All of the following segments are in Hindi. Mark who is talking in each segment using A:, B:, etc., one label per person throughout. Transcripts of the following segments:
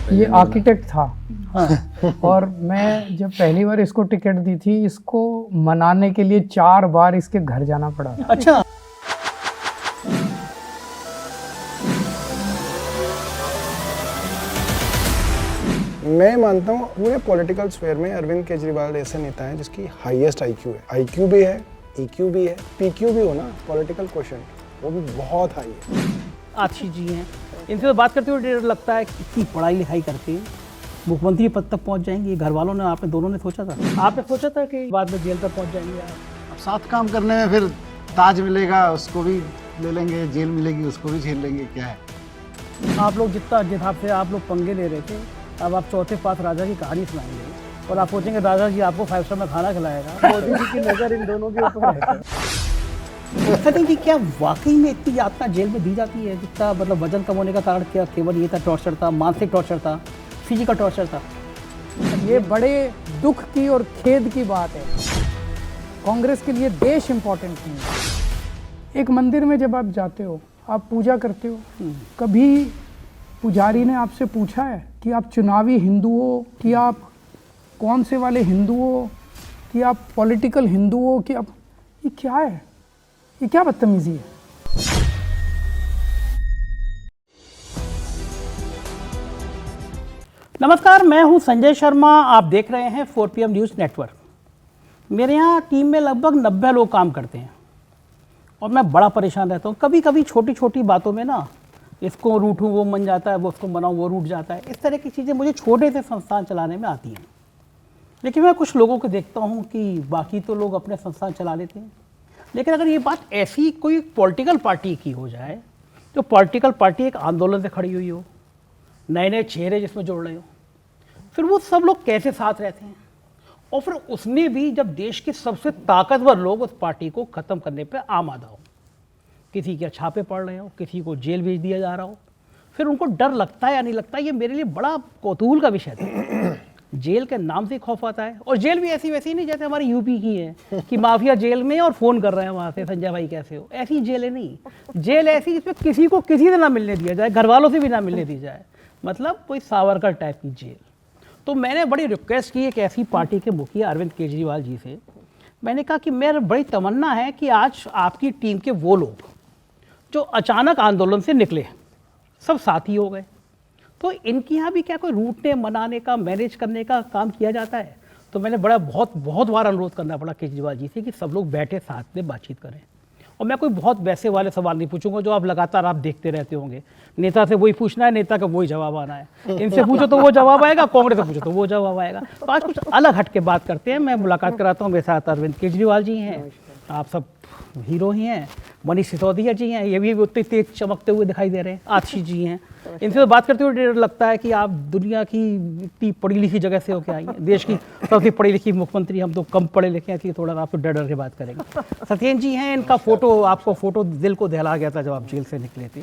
A: ये आर्किटेक्ट था। हाँ। और मैं जब पहली बार इसको टिकट दी थी, इसको मनाने के लिए 4 बार इसके घर जाना पड़ा।
B: अच्छा।
C: मैं मानता हूँ पूरे पॉलिटिकल स्फेयर में अरविंद केजरीवाल ऐसे नेता हैं जिसकी हाईएस्ट आईक्यू है। आईक्यू भी है, ईक्यू भी है, पीक्यू भी हो ना, पॉलिटिकल क्वेश्चन वो भी बहुत हाई है।
B: आशीष जी हैं, इनसे तो बात करते हुए डर लगता है कि इतनी पढ़ाई लिखाई करके मुख्यमंत्री पद तक पहुंच जाएंगे। घर वालों ने, आपने दोनों ने सोचा था, आपने सोचा था कि बाद में जेल तक पहुंच जाएंगे आप?
D: अब साथ काम करने में फिर ताज मिलेगा उसको भी ले लेंगे, जेल मिलेगी उसको भी झेल लेंगे, क्या है।
B: आप लोग जिस हिसाब से आप लोग पंगे ले रहे थे, अब आप चौथे पास राजा की कहानी सुनाएंगे और आप सोचेंगे राजा जी आपको 5 स्टार में खाना खिलाएगा। मोदी जी की नज़र इन दोनों के ऊपर है। सतीश जी, क्या वाकई में इतनी यातना जेल में दी जाती है? जितना मतलब वजन कम होने का कारण क्या केवल ये था, टॉर्चर था, मानसिक टॉर्चर था, फिजिकल टॉर्चर था?
A: ये बड़े दुख की और खेद की बात है। कांग्रेस के लिए देश इम्पोर्टेंट नहीं है। एक मंदिर में जब आप जाते हो, आप पूजा करते हो, कभी पुजारी ने आपसे पूछा है कि आप चुनावी हिंदू हो, कि आप कौन से वाले हिंदू हो, कि आप पॉलिटिकल हिंदू हो, कि आप, ये क्या है? ये क्या बदतमीजी है?
B: नमस्कार, मैं हूं संजय शर्मा। आप देख रहे हैं 4 PM न्यूज़ नेटवर्क। मेरे यहाँ टीम में लगभग 90 लोग काम करते हैं और मैं बड़ा परेशान रहता हूँ। कभी कभी छोटी छोटी बातों में ना, इसको रूठूँ वो मन जाता है, वो उसको मनाऊँ वो रूठ जाता है। इस तरह की चीज़ें मुझे छोटे से संस्थान चलाने में आती हैं। लेकिन मैं कुछ लोगों को देखता हूँ कि बाकी तो लोग अपने संस्थान चला लेते हैं, लेकिन अगर ये बात ऐसी कोई पॉलिटिकल पार्टी की हो जाए, तो पॉलिटिकल पार्टी एक आंदोलन से खड़ी हुई हो, नए नए चेहरे जिसमें जोड़ रहे हो, फिर वो सब लोग कैसे साथ रहते हैं? और फिर उसमें भी जब देश के सबसे ताकतवर लोग उस पार्टी को ख़त्म करने पर आमादा हो, किसी के छापे पड़ रहे हो, किसी को जेल भेज दिया जा रहा हो, फिर उनको डर लगता है या नहीं लगता? ये मेरे लिए बड़ा कौतूहल का विषय था। जेल के नाम से खौफ आता है, और जेल भी ऐसी वैसी नहीं जैसे हमारी यूपी की है कि माफिया जेल में और फ़ोन कर रहे हैं वहाँ से, संजय भाई कैसे हो। ऐसी जेलें नहीं। जेल ऐसी जिसमें किसी को किसी से ना मिलने दिया जाए, घर वालों से भी ना मिलने दी जाए, मतलब कोई सावरकर टाइप की जेल। तो मैंने बड़ी रिक्वेस्ट की एक ऐसी पार्टी के मुखिया अरविंद केजरीवाल जी से। मैंने कहा कि मेरा बड़ी तमन्ना है कि आज आपकी टीम के वो लोग जो अचानक आंदोलन से निकले, सब साथी हो गए, तो इनके यहाँ भी क्या कोई रूटने, मनाने का, मैनेज करने का काम किया जाता है? तो मैंने बहुत बार अनुरोध करना पड़ा केजरीवाल जी से कि सब लोग बैठे साथ में बातचीत करें। और मैं कोई बहुत वैसे वाले सवाल नहीं पूछूंगा जो आप लगातार आप देखते रहते होंगे। नेता से वही पूछना है, नेता का वही जवाब आना है। इनसे पूछो तो वो जवाब आएगा, कांग्रेस से पूछो तो वो जवाब आएगा। तो आज कुछ अलग हट के बात करते हैं। मैं मुलाकात कराता हूँ, मेरे साथ अरविंद केजरीवाल जी हैं, आप सब हीरो ही हैं। मनीष सिसोदिया जी हैं, ये भी उतने तेज चमकते हुए दिखाई दे रहे हैं। आशीष जी हैं, इनसे तो बात करते हुए डर लगता है कि आप दुनिया की इतनी पढ़ी लिखी जगह से होकर आई हैं, देश की सबसे पढ़ी लिखी मुख्यमंत्री। हम तो कम पढ़े लिखे हैं, थोड़ा आप तो डर के बात करेंगे। सत्येन जी हैं, इनका फोटो, आपको फोटो दिल को दहला गया था जब आप जेल से निकले थे,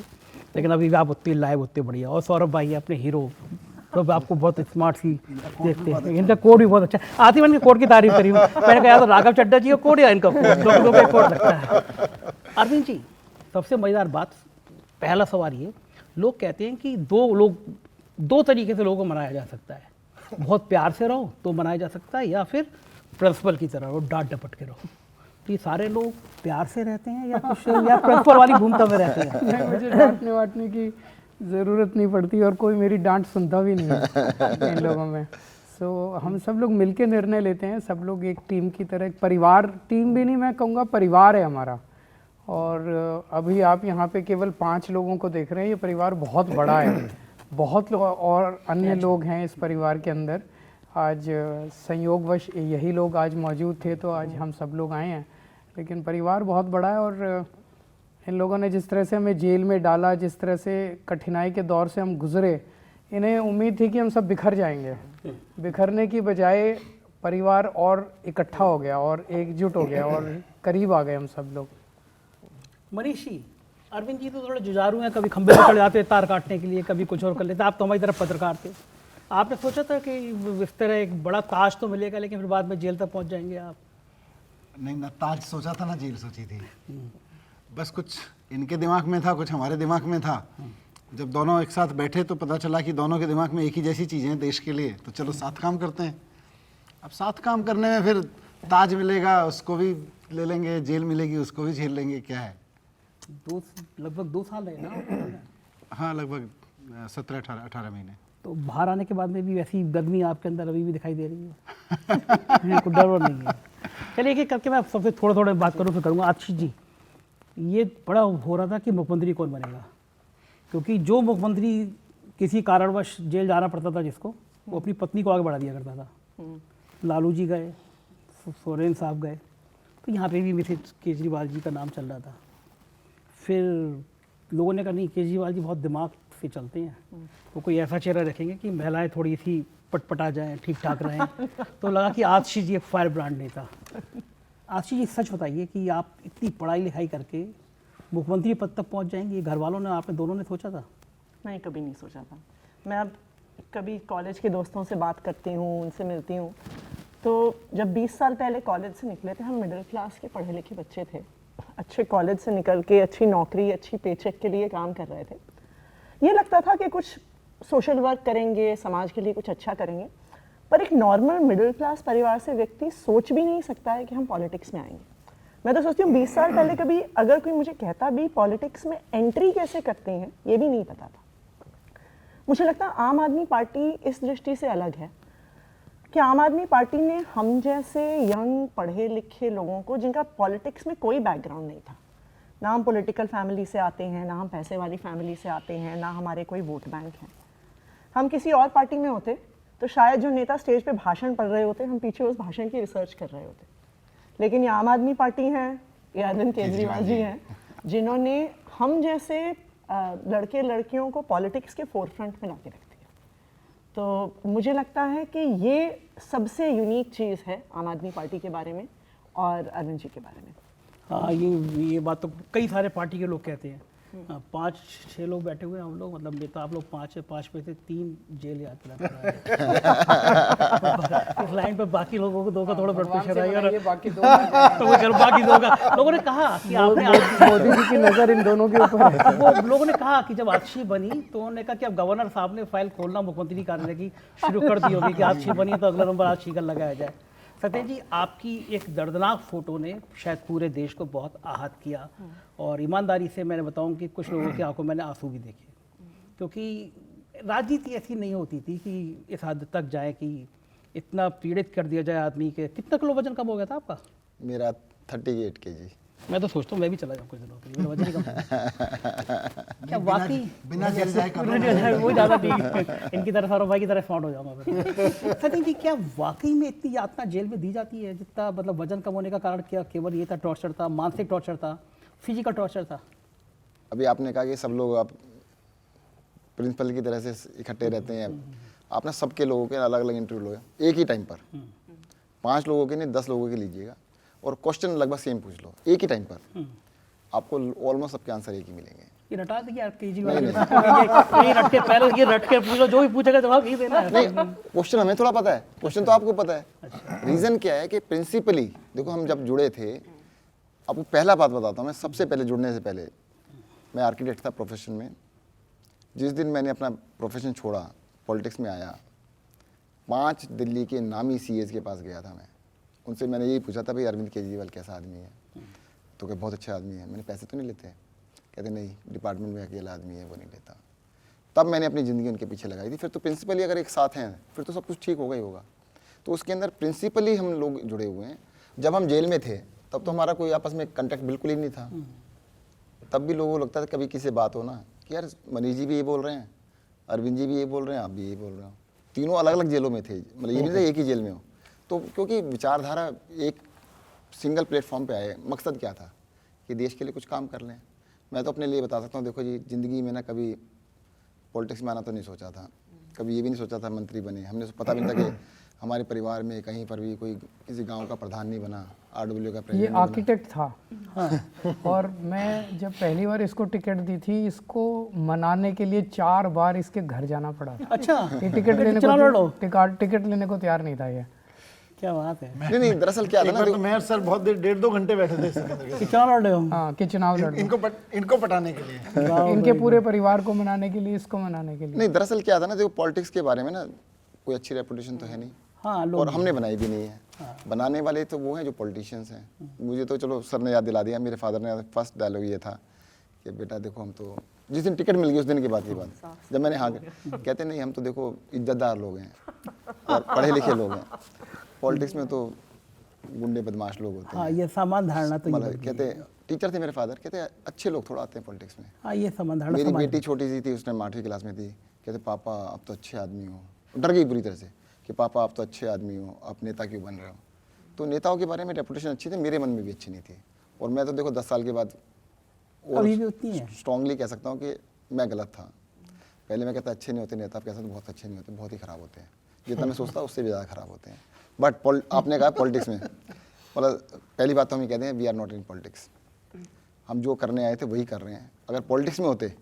B: लेकिन अभी भी आप उतनी लाइव, उतने बढ़िया। और सौरभ भाई है अपने हीरो, तो आपको बहुत स्मार्ट सी देखते हैं। इनका कोड भी बहुत अच्छा। आती मैंने कोड की तारीफ करी, मैंने कहा तो राघव चड्डा जी का कोड या इनका कोड, दोनों का कोड लगता है। अरविंद जी, सबसे मज़ेदार बात, पहला सवाल ये, लोग कहते हैं कि दो तरीके से लोगों को मनाया जा सकता है। बहुत प्यार से रहो तो मनाया जा सकता है, या फिर प्रिंसिपल की तरह रहो, डांट डपट के रहो। तो ये सारे लोग प्यार से रहते हैं या कुछ, या प्रिंसिपल वाली भूमिका में रहते हैं?
A: मुझे डांटने वाटने की ज़रूरत नहीं पड़ती और कोई मेरी डांट सुनता भी नहीं है इन लोगों में। सो हम सब लोग मिलके निर्णय लेते हैं, सब लोग एक टीम की तरह, एक परिवार, टीम भी नहीं मैं कहूँगा, परिवार है हमारा। और अभी आप यहाँ पे केवल 5 लोगों को देख रहे हैं, ये परिवार बहुत बड़ा है। बहुत लोग और अन्य लोग हैं इस परिवार के अंदर। आज संयोगवश यही लोग आज मौजूद थे, तो आज हम सब लोग आए हैं, लेकिन परिवार बहुत बड़ा है। और इन लोगों ने जिस तरह से हमें जेल में डाला, जिस तरह से कठिनाई के दौर से हम गुजरे, इन्हें उम्मीद थी कि हम सब बिखर जाएंगे। बिखरने की बजाय परिवार और इकट्ठा हो गया और एकजुट हो गया और करीब आ गए हम सब लोग।
B: मनीष जी, अरविंद जी तो थोड़े जुझारू हैं, कभी खंबे पर चढ़ जाते हैं तार काटने के लिए, कभी कुछ और कर लेते। आप तो हमारी तरफ पत्रकार थे, आपने सोचा था कि इस तरह एक बड़ा ताज तो मिलेगा, लेकिन फिर बाद में जेल तक पहुंच जाएंगे आप?
D: नहीं ना, ताज सोचा था ना जेल सोची थी। बस कुछ इनके दिमाग में था, कुछ हमारे दिमाग में था। जब दोनों एक साथ बैठे तो पता चला कि दोनों के दिमाग में एक ही जैसी चीज़ें हैं देश के लिए, तो चलो साथ काम करते हैं। अब साथ काम करने में फिर ताज मिलेगा उसको भी ले लेंगे, जेल मिलेगी उसको भी झेल लेंगे, क्या है।
B: लगभग 2 साल है ना।
D: हाँ, लगभग 17-18 महीने।
B: तो बाहर आने के बाद में भी वैसी गर्मी आपके अंदर अभी भी दिखाई दे रही है। कोई डर और नहीं है। चलिए एक एक करके मैं सबसे थोड़ा थोड़ा बात करूँ फिर करूँगा। आशीष जी, ये बड़ा हो रहा था कि मुख्यमंत्री कौन बनेगा, क्योंकि जो मुख्यमंत्री किसी कारणवश जेल जाना पड़ता था जिसको, वो अपनी पत्नी को आगे बढ़ा दिया करता था। लालू जी गए, सोरेन साहब गए, तो यहाँ पे भी मिसेज केजरीवाल जी का नाम चल रहा था। फिर लोगों ने कहा नहीं, केजरीवाल जी बहुत दिमाग से चलते हैं, वो कोई ऐसा चेहरा रखेंगे कि महिलाएं थोड़ी सी पटपटा जाएं, ठीक ठाक रहें। तो लगा कि आशीष जी एक फायर ब्रांड नेता। आशीष जी सच बताइए कि आप इतनी पढ़ाई लिखाई करके मुख्यमंत्री पद तक पहुंच जाएंगे, घर वालों ने, आपने दोनों ने सोचा था?
E: नहीं, कभी नहीं सोचा था। मैं अब कभी कॉलेज के दोस्तों से बात करती हूँ, उनसे मिलती हूँ, तो जब 20 साल पहले कॉलेज से निकले थे, हम मिडिल क्लास के पढ़े लिखे बच्चे थे, अच्छे कॉलेज से निकल के अच्छी नौकरी, अच्छी पेचेक के लिए काम कर रहे थे। ये लगता था कि कुछ सोशल वर्क करेंगे, समाज के लिए कुछ अच्छा करेंगे, पर एक नॉर्मल मिडिल क्लास परिवार से व्यक्ति सोच भी नहीं सकता है कि हम पॉलिटिक्स में आएंगे। मैं तो सोचती हूँ 20 साल पहले कभी अगर कोई मुझे कहता भी पॉलिटिक्स में एंट्री कैसे करते हैं, ये भी नहीं पता था। मुझे लगता है आम आदमी पार्टी इस दृष्टि से अलग है कि आम आदमी पार्टी ने हम जैसे यंग पढ़े लिखे लोगों को, जिनका पॉलिटिक्स में कोई बैकग्राउंड नहीं था, ना हम पॉलिटिकल फैमिली से आते हैं, ना हम पैसे वाली फैमिली से आते हैं, ना हमारे कोई वोट बैंक है, हम किसी और पार्टी में होते तो शायद जो नेता स्टेज पे भाषण पढ़ रहे होते, हम पीछे उस भाषण की रिसर्च कर रहे होते। लेकिन ये आम आदमी पार्टी है, ये अरविंद केजरीवाल जी हैं, जिन्होंने हम जैसे लड़के लड़कियों को पॉलिटिक्स के फोरफ्रंट में ला के रख दिया। तो मुझे लगता है कि ये सबसे यूनिक चीज़ है आम आदमी पार्टी के बारे में और अरविंद जी के बारे में।
B: हाँ, ये बात तो कई सारे पार्टी के लोग कहते हैं। 5-6 लोग बैठे हुए हैं हम लोग, मतलब नेता आप लोग 5 है, 5 में से 3 जेल यात्रा कर रहे हैं। इस लाइन पर बाकी लोगों को 2 का थोड़ा ब्लड प्रेशर है, और
A: बाकी दो
B: तो वो चलो बाकी 2 का। लोगों ने कहा कि आपने
A: मोदी जी की नजर इन दोनों के ऊपर है।
B: वो लोगों ने कहा कि जब आशीष बनी तो उन्होंने कहा कि अब गवर्नर साहब ने फाइल खोलना मुख्यमंत्री कार्यालय की शुरू कर दी होगी कि आशीष बनी तो अगला नंबर आशीष का लगाया जाए। सत्येंद्र जी, आपकी एक दर्दनाक फोटो ने शायद पूरे देश को बहुत आहत किया, और ईमानदारी से मैंने बताऊं कि कुछ लोगों की आंखों में मैंने आंसू भी देखे, क्योंकि राजनीति ऐसी नहीं होती थी कि इस हद तक जाए कि इतना पीड़ित कर दिया जाए आदमी के। कितना किलो वजन कम हो गया था आपका?
F: मेरा 38 kg।
B: मैं तो सोचता हूँ मैं भी चला जाऊँ कुछ दिनों के लिए, मेरा वजन ही कम है। क्या वाकई
D: बिना जेल जाए
B: वो ज़्यादा नहीं, इनकी तरह सौरभ भाई की तरह स्मार्ट हो जाऊंगा मैं। सत्येंद्र जी, क्या वाकई में इतनी यातना जेल में दी जाती है जितना, मतलब वजन कम होने का कारण क्या केवल ये था, टॉर्चर था, मानसिक टॉर्चर था, फिजिकल टॉर्चर था?
F: अभी आपने कहा कि सब लोग आप प्रिंसिपल की तरह से इकट्ठे रहते हैं, आपने सबके लोगों के अलग अलग इंटरव्यू लोगे एक ही टाइम पर, 5 लोगों के नहीं 10 लोगों के लीजिएगा, और क्वेश्चन लगभग सेम पूछ लो एक ही टाइम पर, आपको ऑलमोस्ट सबके आंसर एक ही मिलेंगे।
B: ये रटा देंगे यार केजरीवाल, ये रट के पहले ये रट के पूछ लो, जो भी पूछेगा जवाब ही देना है।
F: नहीं, क्वेश्चन हमें थोड़ा पता है, क्वेश्चन तो आपको पता है। रीज़न क्या है कि प्रिंसिपली देखो, हम जब जुड़े थे, आपको पहला बात बताता हूँ मैं, सबसे पहले जुड़ने से पहले मैं आर्किटेक्ट था प्रोफेशन में। जिस दिन मैंने अपना प्रोफेशन छोड़ा, पॉलिटिक्स में आया, 5 दिल्ली के नामी सीएस के पास गया था मैं, उनसे मैंने यही पूछा था, भाई अरविंद केजरीवाल कैसा आदमी है? तो क्या बहुत अच्छा आदमी है। मैंने पैसे तो नहीं लेते? कहते नहीं, डिपार्टमेंट में अकेला आदमी है, वो नहीं लेता। तब मैंने अपनी ज़िंदगी उनके पीछे लगाई थी। फिर तो प्रिंसिपली अगर एक साथ हैं फिर तो सब कुछ ठीक होगा ही होगा। तो उसके अंदर प्रिंसिपली हम लोग जुड़े हुए हैं। जब हम जेल में थे तब तो हमारा कोई आपस में कॉन्टैक्ट बिल्कुल ही नहीं था। तब भी लोगों को लगता था कभी किसी से बात हो ना कि यार मनीष जी भी ये बोल रहे हैं, अरविंद जी भी ये बोल रहे हैं, आप भी ये बोल रहे हो। तीनों अलग अलग जेलों में थे, मतलब ये नहीं था एक ही जेल में हो। तो क्योंकि विचारधारा एक सिंगल प्लेटफॉर्म पे आए, मकसद क्या था कि देश के लिए कुछ काम कर लें। मैं तो अपने लिए बता सकता हूँ, देखो जी, ज़िंदगी में ना कभी पॉलिटिक्स में आना तो नहीं सोचा था, कभी ये भी नहीं सोचा था मंत्री बने। हमने पता भी नहीं था कि हमारे परिवार में कहीं पर भी कोई किसी गांव का प्रधान नहीं बना, आरडब्ल्यू का
A: ये
F: प्रेसिडेंट
A: आर्किटेक्ट था। हाँ। और मैं जब पहली बार इसको टिकट दी थी, इसको मनाने के लिए 4 बार इसके घर जाना पड़ा था।
B: अच्छा,
A: ये टिकट लेने को तैयार नहीं था ये।
B: क्या बात है,
F: नहीं दरअसल क्या था
D: एक
F: ना
D: बार तो
F: देखो,
D: मेयर सर बहुत देर 1.5-2 घंटे बैठे थे सिकंदर के
B: कितना लड़ रहे हो?
A: हाँ कि चुनाव लड़
D: इनको पटाने के लिए।
B: वाह
A: इनके
B: भाई,
A: पूरे परिवार को मनाने के लिए, इसको मनाने के लिए।
F: नहीं दरअसल क्या था ना देखो, पॉलिटिक्स के बारे में ना कोई अच्छी रेपुटेशन तो है नहीं,
B: हाँ लोग
F: और हमने बनाई भी नहीं है। बनाने वाले तो वो हैं जो पॉलिटिशियंस हैं। मुझे तो चलो सर ने याद दिला दिया, मेरे फादर ने फर्स्ट डायलॉग ये था कि बेटा देखो हम तो जिस दिन टिकट मिल गई उस दिन की बात जब मैंने हाँ कहते नहीं हम तो देखो इज्जतदार लोग हैं और पढ़े लिखे लोग हैं, पॉलिटिक्स में तो गुंडे बदमाश लोग होते
B: हाँ
F: हैं।
B: ये सामान धारणा तो ये
F: मतलब
B: बन गई
F: कहते
B: है।
F: टीचर थे मेरे फादर, कहते अच्छे लोग थोड़ा आते हैं पॉलिटिक्स में।
B: हाँ ये सामान धारणा
F: मेरी
B: समाज
F: बेटी छोटी सी थी, उसने 8वीं क्लास में थी, कहते पापा अब तो अच्छे आदमी हो, डर गई पूरी तरह से कि पापा आप तो अच्छे आदमी हो, आप नेता क्यों बन रहे हो। तो नेताओं के बारे में रेपुटेशन अच्छी थी, मेरे मन में भी अच्छी नहीं थी। और मैं तो देखो 10 साल के बाद
B: अभी भी उतनी है।
F: स्ट्रांगली कह सकता हूँ कि मैं गलत था। पहले मैं कहता अच्छे नहीं होते नेता, कैसा तो बहुत अच्छे नहीं होते, बहुत ही ख़राब होते हैं, जितना मैं सोचता उससे भी ज़्यादा ख़राब होते हैं। बट आपने कहा पॉलिटिक्स में, मतलब पहली बात तो हम ये कहते हैं we are not in politics, हम जो करने आए थे वही कर रहे हैं। अगर पॉलिटिक्स में होते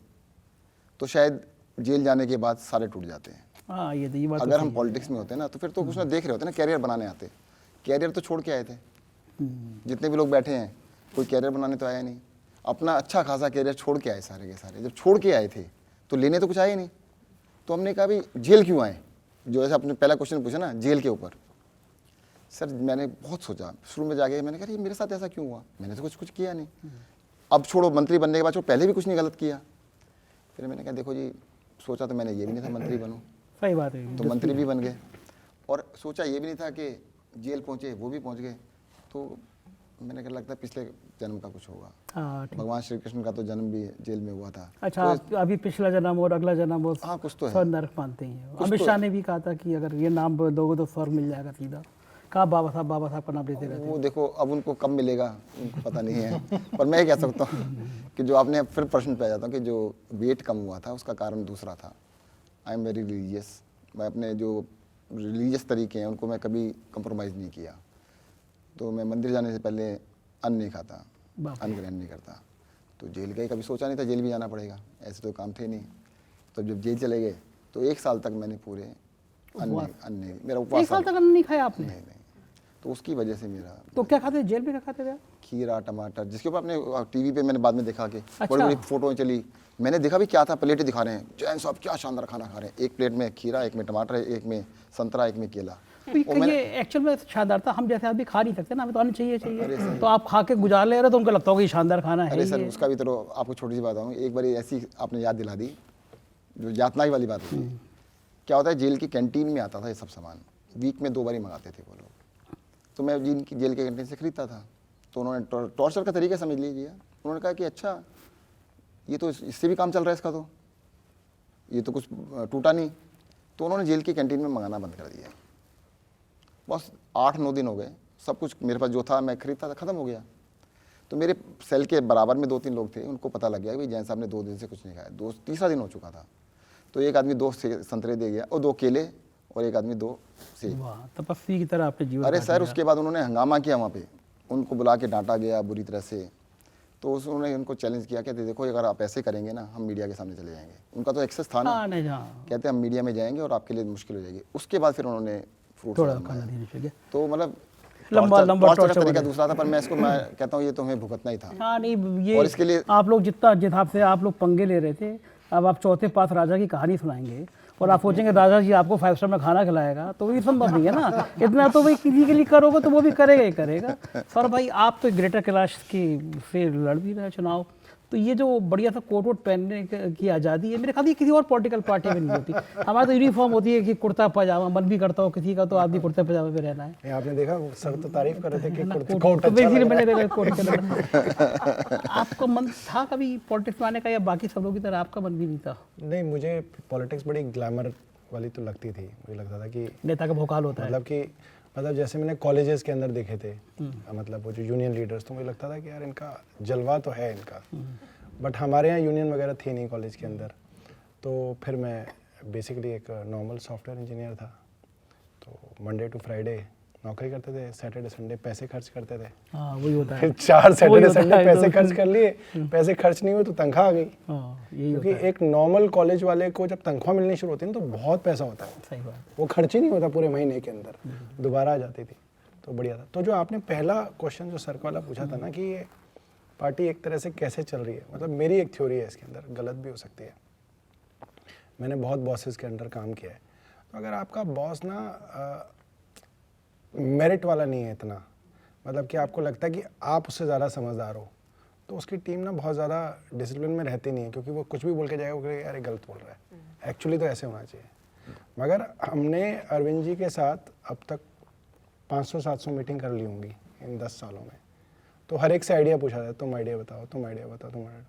F: तो शायद जेल जाने के बाद सारे टूट जाते हैं।
B: हाँ ये बात तो
F: अगर हम
B: सही है।
F: पॉलिटिक्स में होते ना तो फिर तो कुछ ना देख रहे होते ना, कैरियर बनाने आते। कैरियर तो छोड़ के आए थे, जितने भी लोग बैठे हैं कोई कैरियर बनाने तो आया नहीं, अपना अच्छा खासा कैरियर छोड़ के आए सारे के सारे। जब छोड़ के आए थे तो लेने तो कुछ आए नहीं, तो हमने कहा भाई जेल क्यों आए। जो ऐसा आपने पहला क्वेश्चन पूछा ना जेल के ऊपर, सर मैंने बहुत सोचा शुरू में जाके, मैंने कहा ये मेरे साथ ऐसा क्यों हुआ, मैंने तो कुछ किया नहीं। अब छोड़ो मंत्री बनने के बाद छोड़ो, पहले भी कुछ नहीं गलत किया। फिर मैंने कहा देखो जी सोचा तो मैंने ये भी नहीं था मंत्री बनूं,
B: सही बात है।
F: तो मंत्री भी बन गए, और सोचा ये भी नहीं था कि जेल पहुंचे, वो भी पहुंच गए। तो मैंने कहा लगता है पिछले जन्म का कुछ होगा।
B: हाँ ठीक।
F: भगवान श्री कृष्ण का तो जन्म भी जेल में हुआ था।
B: अच्छा अभी पिछला जन्म और अगला जन्म और
F: हाँ कुछ तो है।
B: स्वर्ग नरक मानते हैं।
F: कुछ
B: अमित
F: तो
B: शाह ने भी कहा था कि अगर ये नाम दोगे तो स्वर्ग मिल जाएगा सीधा। कहा बाबा साहब का नाम लेते रहते
F: वो देखो अब उनको कब मिलेगा उनको पता नहीं है, पर मैं ये कह सकता हूँ कि जो आपने फिर प्रश्न पे आ जाता हूँ कि जो वेट कम हुआ था उसका कारण दूसरा था। आई एम वेरी रिलीजियस, मैं अपने जो रिलीजियस तरीके हैं उनको मैं कभी कंप्रोमाइज़ नहीं किया। तो मैं मंदिर जाने से पहले अन्न नहीं खाता, अन्न ग्रहण नहीं करता। तो जेल गए, कभी सोचा नहीं था जेल भी जाना पड़ेगा, ऐसे तो काम थे नहीं। तो जब जेल चले गए तो 1 साल तक मैंने पूरे अन्न मेरा उपवास।
B: 1 साल तक अन्न नहीं खाया आपने?
F: नहीं, तो उसकी वजह से मेरा
B: तो क्या खाते, जेल में क्या खाते थे आप?
F: खीरा टमाटर, जिसके ऊपर आपने टीवी पे मैंने बाद में देखा कि
B: अच्छा।
F: बड़ी बड़ी फोटोएं चली, मैंने देखा भी क्या था, प्लेटें दिखा रहे हैं, जैन साहब क्या शानदार खाना खा रहे हैं, एक प्लेट में खीरा, एक में टमाटर, एक में संतरा, एक में केला।
B: तो ये एक्चुअल में शानदार था, हम जैसे आदमी खा नहीं सकते ना, हमें तो अन्न चाहिए। तो आप खा के गुजार ले रहे हो तो उनको लगता होगा ये शानदार खाना है।
F: अरे सर
B: ये
F: उसका भी तो आपको छोटी सी बात बताऊँ, एक बार ऐसी आपने याद दिला दी जो यातनाई वाली बात होती है। क्या होता है जेल की कैंटीन में आता था ये सब सामान, वीक में 2 बार ही मंगाते थे वो लोग। तो मैं जिनकी जेल के कैंटीन से खरीदता था, तो उन्होंने टॉर्चर का तरीका समझ लीजिए, उन्होंने कहा कि अच्छा ये तो इससे भी काम चल रहा है इसका, तो ये तो कुछ टूटा नहीं। तो उन्होंने जेल की कैंटीन में मंगाना बंद कर दिया। बस 8-9 दिन हो गए, सब कुछ मेरे पास जो था मैं खरीदता था ख़त्म हो गया। तो मेरे सेल के बराबर में 2-3 लोग थे, उनको पता लग गया कि जैन साहब ने 2 दिन से कुछ नहीं खाया। तीसरा दिन हो चुका था, तो एक आदमी 2 संतरे दे गया और 2 केले, और एक आदमी 2 सेब।
B: वाह, तपस्वी की तरह आपने जीवन
F: अरे
B: काट
F: सर
B: लिया।
F: उसके बाद उन्होंने हंगामा किया वहाँ पे, उनको बुला के डांटा गया बुरी तरह से। तो उन्होंने उनको चैलेंज किया, कहते देखो अगर आप ऐसे करेंगे ना हम मीडिया के सामने चले जाएंगे। उनका तो एक्सेस था ना,
B: हाँ नहीं हाँ,
F: कहते हम मीडिया में जाएंगे और आपके लिए मुश्किल हो जाएगी। उसके बाद फिर उन्होंने फ्रूट
B: थोड़ा खाना देने चाहिए।
F: तो मतलब
B: लंबा
F: टॉर्चर
B: टॉर्चर
F: का तरीका
B: वाला।
F: दूसरा था, पर मैं इसको मैं कहता हूँ ये तो हमें भुगतना ही था।
B: हाँ नहीं ये
F: और इसके लिए
B: आप लोग जितना जिताब से आप लोग पंगे ले रहे थे, अब आप चौथे पास राजा की कहानी सुनाएंगे और आप सोचेंगे राजा जी आपको 5 स्टार में खाना खिलाएगा, तो ये संभव नहीं है ना। इतना तो भाई किसी के लिए करोगे तो वो भी करेगा ही करेगा। सर भाई आप तो ग्रेटर कैलाश की से लड़ भी रहे चुनाव, तो ये जो बढ़िया सा कोट वोट पहनने की आज़ादी है, मेरे ख्याल ये किसी और पॉलिटिकल पार्टी में नहीं होती। हमारा तो यूनिफॉर्म होती है कि कुर्ता पजामा, मन भी करता हो किसी का तो आदमी कुर्ते पजामे में रहना है।
C: ये आपने देखा सर तो तारीफ कर रहे थे कि कुर्ते
B: तो
C: कोट अच्छा
B: बेसिकली
C: लग रहा है।
B: मैंने कोट के अंदर आपका मन था कभी पॉलिटिक्स में आने का, या बाकी सब लोगों की तरह आपका मन भी नहीं था?
C: नहीं, मुझे पॉलिटिक्स बड़ी ग्लैमर वाली तो लगती थी। मुझे लगता था कि
B: नेता का भोकाल होता है।
C: मतलब जैसे मैंने कॉलेजेस के अंदर देखे थे, मतलब वो जो यूनियन लीडर्स, तो मुझे लगता था कि यार इनका जलवा तो है इनका। बट हमारे यहाँ यूनियन वगैरह थी नहीं कॉलेज के अंदर। तो फिर मैं बेसिकली एक नॉर्मल सॉफ्टवेयर इंजीनियर था। तो मंडे टू फ्राइडे नौकरी करते थे, सैटरडे संडे पैसे खर्च करते थे,
B: हाँ वही होता है।
C: फिर 4 सैटरडे
B: होता
C: संडे
B: है,
C: पैसे
B: तो-
C: खर्च कर लिए, पैसे खर्च नहीं हुए तो तनख्वाह आ गई।
B: हाँ यही होता
C: क्योंकि
B: है।
C: एक नॉर्मल कॉलेज वाले को जब तनख्वाह मिलनी शुरू होती है ना तो बहुत पैसा होता है,
B: सही बात।
C: वो खर्च ही नहीं होता पूरे महीने के अंदर, दोबारा आ जाती थी, तो बढ़िया था। तो जो आपने पहला क्वेश्चन जो सर वाला पूछा था ना कि ये पार्टी एक तरह से कैसे चल रही है, मतलब मेरी एक थ्योरी है इसके अंदर, गलत भी हो सकती है, मैंने बहुत बॉसेस के अंडर काम किया है, तो अगर आपका बॉस ना मेरिट वाला नहीं है इतना, मतलब कि आपको लगता है कि आप उससे ज़्यादा समझदार हो, तो उसकी टीम ना बहुत ज़्यादा डिसिप्लिन में रहती नहीं है, क्योंकि वो कुछ भी बोल के जाएगा, वो कहेगा यार ये गलत बोल रहा है, एक्चुअली तो ऐसे होना चाहिए। मगर हमने अरविंद जी के साथ अब तक 500-700 मीटिंग कर ली होंगी इन 10 सालों में, तो हर एक से आइडिया पूछा जाए, तुम आइडिया बताओ, तुम आइडिया बताओ, तुम आइडिया,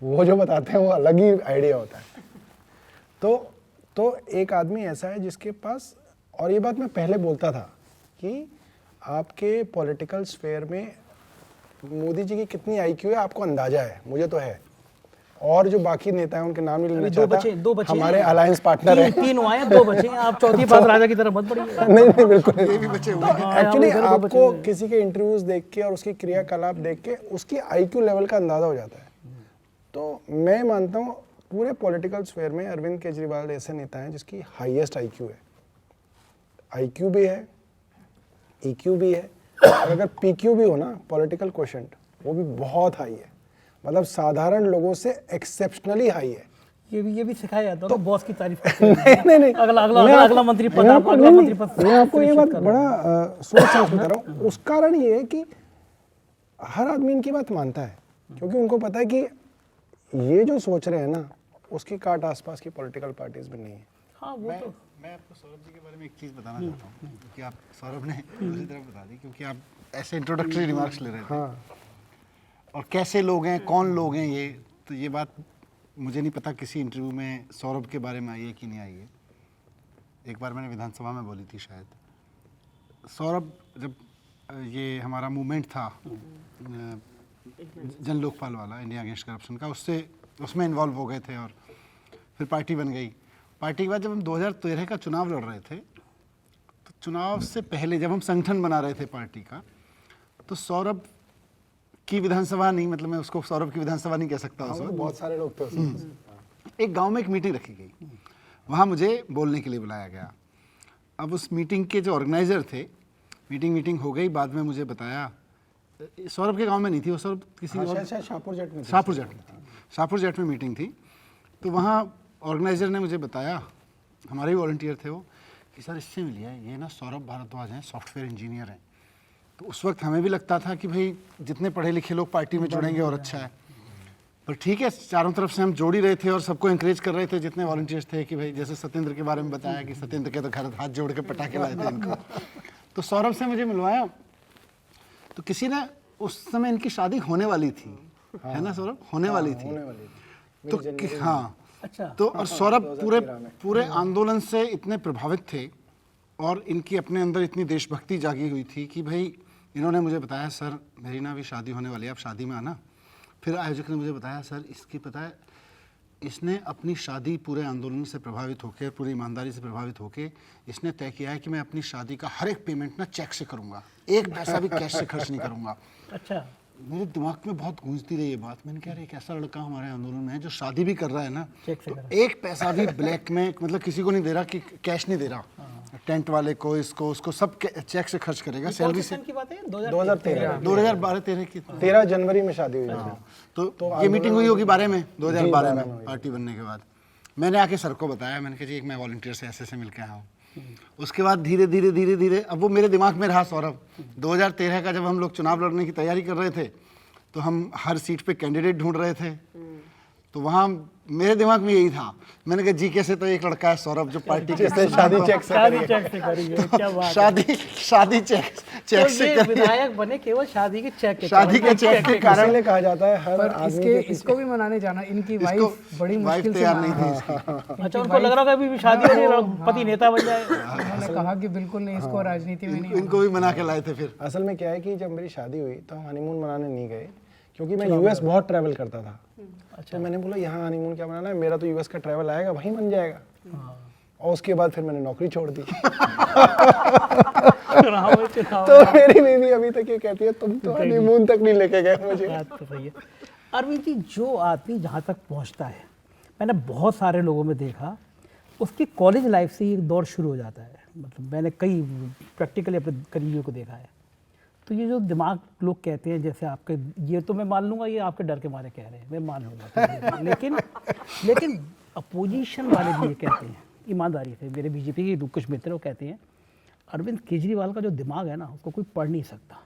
C: वो जो बताते हैं वो अलग ही आइडिया होता है। तो एक आदमी ऐसा है जिसके पास, और ये बात मैं पहले बोलता था कि आपके पॉलिटिकल स्फेयर में मोदी जी की कितनी आईक्यू है आपको अंदाजा है, मुझे तो है, और जो बाकी नेता हैं उनके नाम नहीं लेना
B: दो बचे
C: चाहता, हमारे अलायंस पार्टनर हैं।
B: तीन हुआ है, 2 बचे हैं। आप चौथी बात राजा की तरफ मत बढ़िए।
C: नहीं बिल्कुल नहीं।
D: ये भी बचे हुए हैं।
C: एक्चुअली
B: इधर दो बचे
C: आपको
B: हुए हैं।
C: किसी के इंटरव्यूज देख के और उसकी क्रियाकलाप देख के उसकी आईक्यू लेवल का अंदाजा हो जाता है। तो मैं मानता हूँ पूरे पॉलिटिकल स्फेयर में अरविंद केजरीवाल ऐसे नेता हैं जिसकी हाईएस्ट आईक्यू है, आईक्यू भी है, ईक्यू भी है, और अगर पीक्यू भी हो ना, पॉलिटिकल क्वोशेंट, वो भी बहुत हाई है, मतलब साधारण लोगों से एक्सेप्शनली हाई है।
B: ये भी सिखाया जाता है तो बॉस की तारीफ करते हैं।
C: नहीं
B: अगला मंत्री पद, अगला मंत्री पद
C: मैं आपको ये बात बड़ा सोच समझ बता रहा हूँ। उस कारण ये है कि हर आदमी इनकी बात मानता है, क्योंकि उनको पता है कि ये जो सोच रहे हैं ना, उसकी काट आसपास की पॉलिटिकल पार्टीज में नहीं है।
B: हाँ वो तो
D: मैं आपको सौरभ जी के बारे में एक चीज़ बताना चाहता हूँ, क्योंकि आप सौरभ ने दूसरी तरफ बता दी, क्योंकि आप ऐसे इंट्रोडक्टरी रिमार्क्स ले रहे थे,
C: हाँ,
D: और कैसे लोग हैं, कौन लोग हैं ये, तो ये बात मुझे नहीं पता किसी इंटरव्यू में सौरभ के बारे में आई है कि नहीं आई है। एक बार मैंने विधानसभा में बोली थी शायद, सौरभ जब ये हमारा मूवमेंट था जन लोकपाल वाला, इंडिया अगेंस्ट करप्शन का, उसमें इन्वॉल्व हो गए थे, और फिर पार्टी बन गई। पार्टी के बाद जब हम 2013 का चुनाव लड़ रहे थे, तो चुनाव से पहले जब हम संगठन बना रहे थे पार्टी का, तो सौरभ की विधानसभा नहीं, मतलब मैं उसको सौरभ की विधानसभा नहीं कह सकता उस वक्त,
C: बहुत सारे लोग थे उसमें।
D: एक गांव में एक मीटिंग रखी गई, वहाँ मुझे बोलने के लिए बुलाया गया। अब उस मीटिंग के जो ऑर्गेनाइजर थे, मीटिंग हो गई, बाद में मुझे बताया, सौरभ के गांव में नहीं थी वो, सौरभ किसी और
C: शाहपुर जेट में थी।
D: शाहपुर जेट में मीटिंग थी। तो वहाँ ऑर्गेनाइजर ने मुझे बताया, हमारे ही वॉलंटियर थे वो, कि सर इससे मिलिए, ये ना सौरभ भारद्वाज हैं, सॉफ्टवेयर इंजीनियर हैं। तो उस वक्त हमें भी लगता था कि भाई जितने पढ़े लिखे लोग पार्टी में जुड़ेंगे और अच्छा है, पर ठीक है, चारों तरफ से हम जोड़ ही रहे थे और सबको इंकरेज कर रहे थे जितने वॉलंटियर्स थे, कि भाई जैसे सत्येंद्र के बारे में बताया कि सत्येंद्र के तो घर हाथ जोड़ के पटाखे लाए थे इनको। तो सौरभ से मुझे मिलवाया, तो किसी ने, उस समय इनकी शादी होने वाली थी, है ना सौरभ, होने वाली थी, तो हाँ,
B: अच्छा,
D: तो और सौरभ पूरे आंदोलन से इतने प्रभावित थे और इनकी अपने अंदर इतनी देशभक्ति जागी हुई थी कि भाई इन्होंने मुझे बताया, सर मेरी ना अभी शादी होने वाली है, आप शादी में आना। फिर आयोजक ने मुझे बताया, सर इसकी पता है, इसने अपनी शादी पूरे आंदोलन से प्रभावित होकर, पूरी ईमानदारी से प्रभावित होकर इसने तय किया है कि मैं अपनी शादी का हर एक पेमेंट ना चेक से करूँगा, एक पैसा भी कैश से खर्च नहीं करूँगा।
B: अच्छा,
D: मेरे दिमाग में बहुत गूंजती रही ये बात। मैंने कहा एक ऐसा लड़का हमारे आंदोलन में है जो शादी भी कर रहा है ना,
B: चेक से
D: तो
B: कर
D: एक पैसा भी ब्लैक में, मतलब किसी को नहीं दे रहा, कि कैश नहीं दे रहा, टेंट वाले को, इसको उसको सब चेक से खर्च करेगा, सैलरी से।
B: की बात है
D: 2013 की
C: 13 जनवरी में शादी हुई थी।
D: तो ये मीटिंग हुई होगी 12 में, 2012 में पार्टी बनने के बाद। मैंने आके सर को बताया, मैंने कहा जी एक मैं वॉलंटियर से ऐसे मिल के आया हूँ। उसके बाद धीरे धीरे अब वो मेरे दिमाग में रहा सौरभ। 2013 का जब हम लोग चुनाव लड़ने की तैयारी कर रहे थे, तो हम हर सीट पे कैंडिडेट ढूंढ रहे थे, तो वहाँ मेरे दिमाग में यही था। मैंने कहा जीके से तो एक लड़का है सौरभ जो पार्टी के
C: शादी चेक से
B: करिए, क्या बात है।
D: शादी चेक
B: तो
D: से
B: ये विधायक बने केवल शादी के चेक के
D: शादी के चेक के कारण
C: इसीलिए कहा जाता है हर
A: पर
C: आदमी के
A: इसको भी मनाने जाना, इनकी
D: इसको
A: वाइफ बड़ी
D: वाइफ
A: मुश्किल से
D: तैयार नहीं
A: मान-
D: थी इसकी।
B: अच्छा, उनको लग रहा था अभी शादी हो रही है, पति नेता बन जाए।
A: उन्होंने कहा कि बिल्कुल नहीं, इसको राजनीति में नहीं
D: इनको भी मना के लाए थे फिर।
C: असल में क्या है कि जब मेरी शादी हुई तो हम हनीमून मनाने नहीं गए, क्योंकि मैं यूएस बहुत ट्रैवल करता था। तो मैंने बोला यहाँ हनीमून क्या मनाना है, मेरा तो यूएस का ट्रैवल आएगा, वहीं बन जाएगा। और उसके बाद फिर मैंने नौकरी छोड़ दी।
B: चुनाव चुनाव
C: तो मेरी बीवी अभी तक ये कहती है तुम तो हनीमून तक नहीं लेके गए मुझे।
B: बात तो सही है। अरविंद जी, जो आदमी जहाँ तक पहुँचता है, मैंने बहुत सारे लोगों में देखा, उसकी कॉलेज लाइफ से ही एक दौर शुरू हो जाता है। मतलब मैंने कई प्रैक्टिकली अपने करीबियों को देखा है। तो ये जो दिमाग लोग कहते हैं, जैसे आपके, ये तो मैं मान लूँगा ये आपके डर के मारे कह रहे हैं, मैं मान लूँगा, लेकिन अपोजिशन वाले भी ये कहते हैं ईमानदारी से, मेरे बीजेपी के कुछ मित्र वो कहते हैं अरविंद केजरीवाल का जो दिमाग है ना, उसको कोई पढ़ नहीं सकता।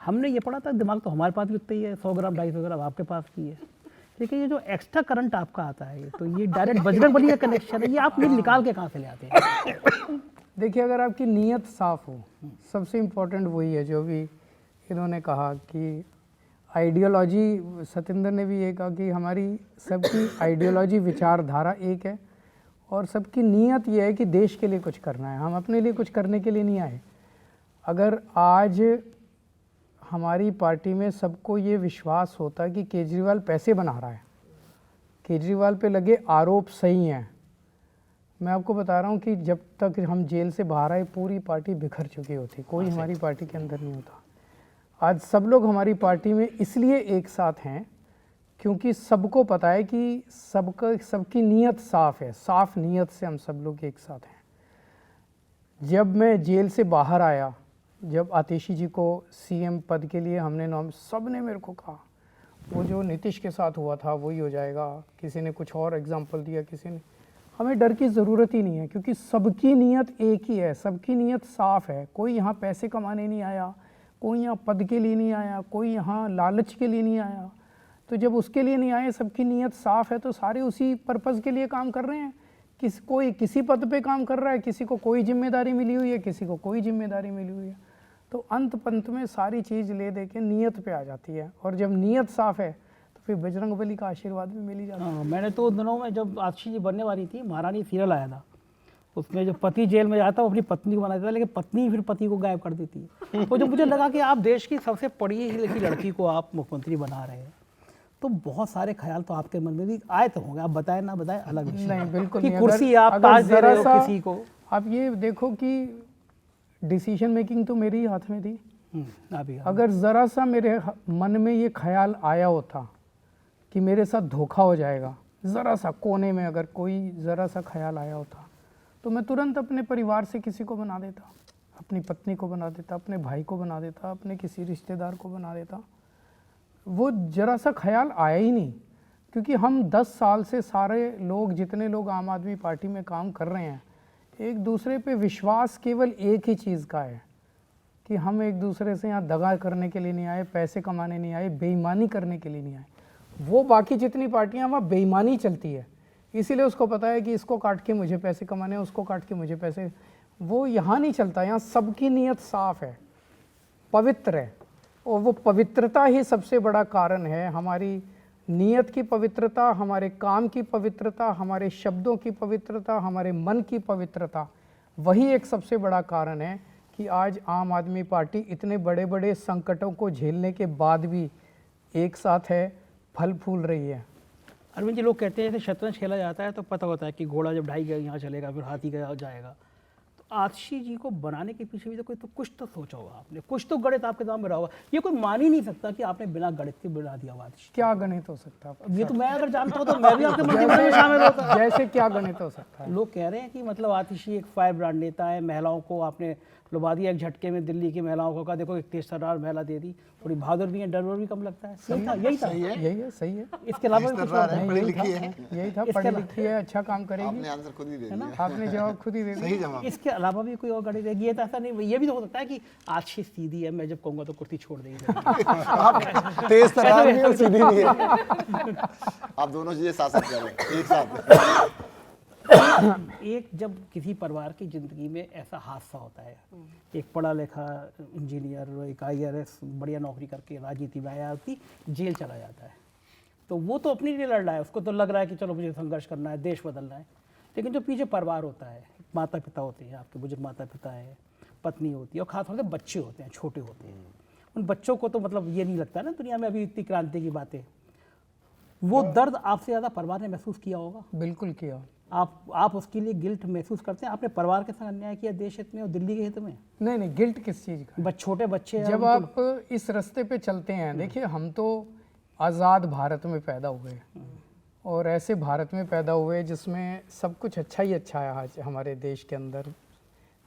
B: हमने ये पढ़ा था दिमाग तो हमारे पास भी उतना ही है, 100 ग्राम 250 ग्राम आपके पास भी है, लेकिन ये जो एक्स्ट्रा करंट आपका आता है, तो ये डायरेक्ट बजरंगबली का कनेक्शन है, ये आप निकाल के कहाँ से ले आते हैं?
A: देखिए, अगर आपकी नीयत साफ हो, सबसे इम्पोर्टेंट वही है जो भी इन्होंने कहा कि आइडियोलॉजी, सत्येंद्र ने भी ये कहा कि हमारी सबकी आइडियोलॉजी, विचारधारा एक है और सबकी नीयत ये है कि देश के लिए कुछ करना है, हम अपने लिए कुछ करने के लिए नहीं आए। अगर आज हमारी पार्टी में सबको ये विश्वास होता है कि केजरीवाल पैसे बना रहा है, केजरीवाल पे लगे आरोप सही हैं, मैं आपको बता रहा हूँ कि जब तक हम जेल से बाहर आए पूरी पार्टी बिखर चुकी होती, कोई हमारी पार्टी के अंदर नहीं होता। आज सब लोग हमारी पार्टी में इसलिए एक साथ हैं क्योंकि सबको पता है कि सबकी नीयत साफ़ है, साफ़ नीयत से हम सब लोग एक साथ हैं। जब मैं जेल से बाहर आया, जब आतिशी जी को सीएम पद के लिए हमने सब ने मेरे को कहा वो जो नीतीश के साथ हुआ था वही हो जाएगा, किसी ने कुछ और एग्जाम्पल दिया, किसी ने। हमें डर की ज़रूरत ही नहीं है क्योंकि सबकी नीयत एक ही है, सबकी नीयत साफ़ है। कोई यहाँ पैसे कमाने नहीं आया, कोई यहाँ पद के लिए नहीं आया, कोई यहाँ लालच के लिए नहीं आया। तो जब उसके लिए नहीं आए, सबकी नीयत साफ़ है, तो सारे उसी पर्पज़ के लिए काम कर रहे हैं। कोई किसी पद पे काम कर रहा है, किसी को कोई जिम्मेदारी मिली हुई है, किसी को कोई जिम्मेदारी मिली हुई है। तो अंत पंत में सारी चीज़ ले दे के नीयत पे आ जाती है, और जब नीयत साफ़ है तो फिर बजरंगबली का आशीर्वाद भी मिल ही जाता है।
B: हाँ, मैंने तो उन दिनों में जब आतिशी जी बनने वाली थी, महारानी सीरियल आया था, उसमें जो पति जेल में जाता है वो अपनी पत्नी को बना देता है, लेकिन पत्नी फिर पति को गायब कर देती है। तो जब मुझे लगा कि आप देश की सबसे पढ़ी लिखी लड़की को आप मुख्यमंत्री बना रहे हैं, तो बहुत सारे ख्याल तो आपके मन में भी आए तो होंगे, आप बताएं ना बताएं अलग विषय।
A: नहीं, बिल्कुल
B: कि
A: नहीं।
B: कुर्सी आप ताज दे रहे हो किसी को।
A: आप ये देखो कि डिसीजन मेकिंग तो मेरे ही हाथ में थी।
B: अभी
A: अगर ज़रा सा मेरे मन में ये ख्याल आया होता कि मेरे साथ धोखा हो जाएगा, ज़रा सा कोने में अगर कोई ज़रा सा ख्याल आया होता, तो मैं तुरंत अपने परिवार से किसी को बना देता, अपनी पत्नी को बना देता, अपने भाई को बना देता, अपने किसी रिश्तेदार को बना देता। वो ज़रा सा ख्याल आया ही नहीं, क्योंकि हम 10 साल से सारे लोग, जितने लोग आम आदमी पार्टी में काम कर रहे हैं, एक दूसरे पे विश्वास केवल एक ही चीज़ का है कि हम एक दूसरे से यहाँ दगा करने के लिए नहीं आए, पैसे कमाने नहीं आए, बेईमानी करने के लिए नहीं आए। वो बाकी जितनी पार्टियाँ वहाँ बेईमानी चलती है, इसीलिए उसको पता है कि इसको काट के मुझे पैसे कमाने हैं, उसको काट के मुझे पैसे। वो यहाँ नहीं चलता, यहाँ सबकी नीयत साफ़ है, पवित्र है, और वो पवित्रता ही सबसे बड़ा कारण है। हमारी नीयत की पवित्रता, हमारे काम की पवित्रता, हमारे शब्दों की पवित्रता, हमारे मन की पवित्रता, वही एक सबसे बड़ा कारण है कि आज आम आदमी पार्टी इतने बड़े बड़े संकटों को झेलने के बाद भी एक साथ है, फल फूल रही है।
B: अरविंद जी, लोग कहते हैं जैसे शतरंज खेला जाता है तो पता होता है कि घोड़ा जब ढाई गया यहाँ चलेगा, फिर हाथी गया जाएगा। तो आतिशी जी को बनाने के पीछे भी तो कुछ तो सोचा होगा आपने, कुछ तो गणित आपके दिमाग में रहा होगा। ये कोई मान ही नहीं सकता कि आपने बिना गणित के बना दिया होगा आतिशी।
A: क्या गणित हो सकता है?
B: ये तो मैं अगर जानता हूँ तो मैं भी आपके मंत्रिमंडल में शामिल होता।
A: जैसे क्या गणित हो सकता है?
B: लोग कह रहे हैं कि मतलब आतिशी एक फायर ब्रांड नेता है, महिलाओं को आपने लुभा दिया एक झटके में, दिल्ली की महिलाओं को कहा देखो एक तेज तर्रार महिला दे दी, थोड़ी बहादुर भी है, डर भी कम लगता है। सही था, यही था,
A: यही है, सही है।
B: इसके अलावा भी कुछ और नहीं,
D: पढ़ी
B: यही
D: लिखी
B: था।
D: है।
A: यही था, पढ़ी लिखी है, अच्छा काम करेगी।
F: आपने आंसर खुद ही दे दिया।
A: आपने जवाब खुद ही दे दिया।
D: सही जवाब।
B: इसके अलावा भी कोई और गाड़ी रहेगी, ये तो ऐसा नहीं, ये भी तो हो सकता है कि आतिशी सीधी है, मैं जब कहूँगा तो कुर्सी छोड़ देगी।
C: तेज तर्रार भी है और सीधी भी है।
F: आप दोनों चीजें साथ साथ कर रहे हैं, एक साथ।
B: एक जब किसी परिवार की ज़िंदगी में ऐसा हादसा होता है, एक पढ़ा लिखा इंजीनियर, एक IRS बढ़िया नौकरी करके राजनीति में आया, होती जेल चला जाता है, तो वो तो अपने लिए लड़ रहा है, उसको तो लग रहा है कि चलो मुझे संघर्ष करना है, देश बदलना है। लेकिन जो पीछे परिवार होता है, माता पिता होते हैं, आपके बुजुर्ग माता पिता है, पत्नी होती है, और खासतौर से बच्चे होते हैं, छोटे होते हैं, उन बच्चों को तो मतलब ये नहीं लगता ना दुनिया में अभी इतनी क्रांति की बातें। वो दर्द आपसे ज़्यादा परिवार ने महसूस किया होगा।
A: बिल्कुल किया।
B: आप उसके लिए गिल्ट महसूस करते हैं? आपने परिवार के साथ अन्याय किया देश हित में और दिल्ली के हित में?
A: नहीं नहीं, गिल्ट किस चीज़ का?
B: छोटे बच्चे हैं,
A: जब
B: उनको-
A: आप इस रास्ते पे चलते हैं, देखिए हम तो आज़ाद भारत में पैदा हुए और ऐसे भारत में पैदा हुए जिसमें सब कुछ अच्छा ही अच्छा है। आज हमारे देश के अंदर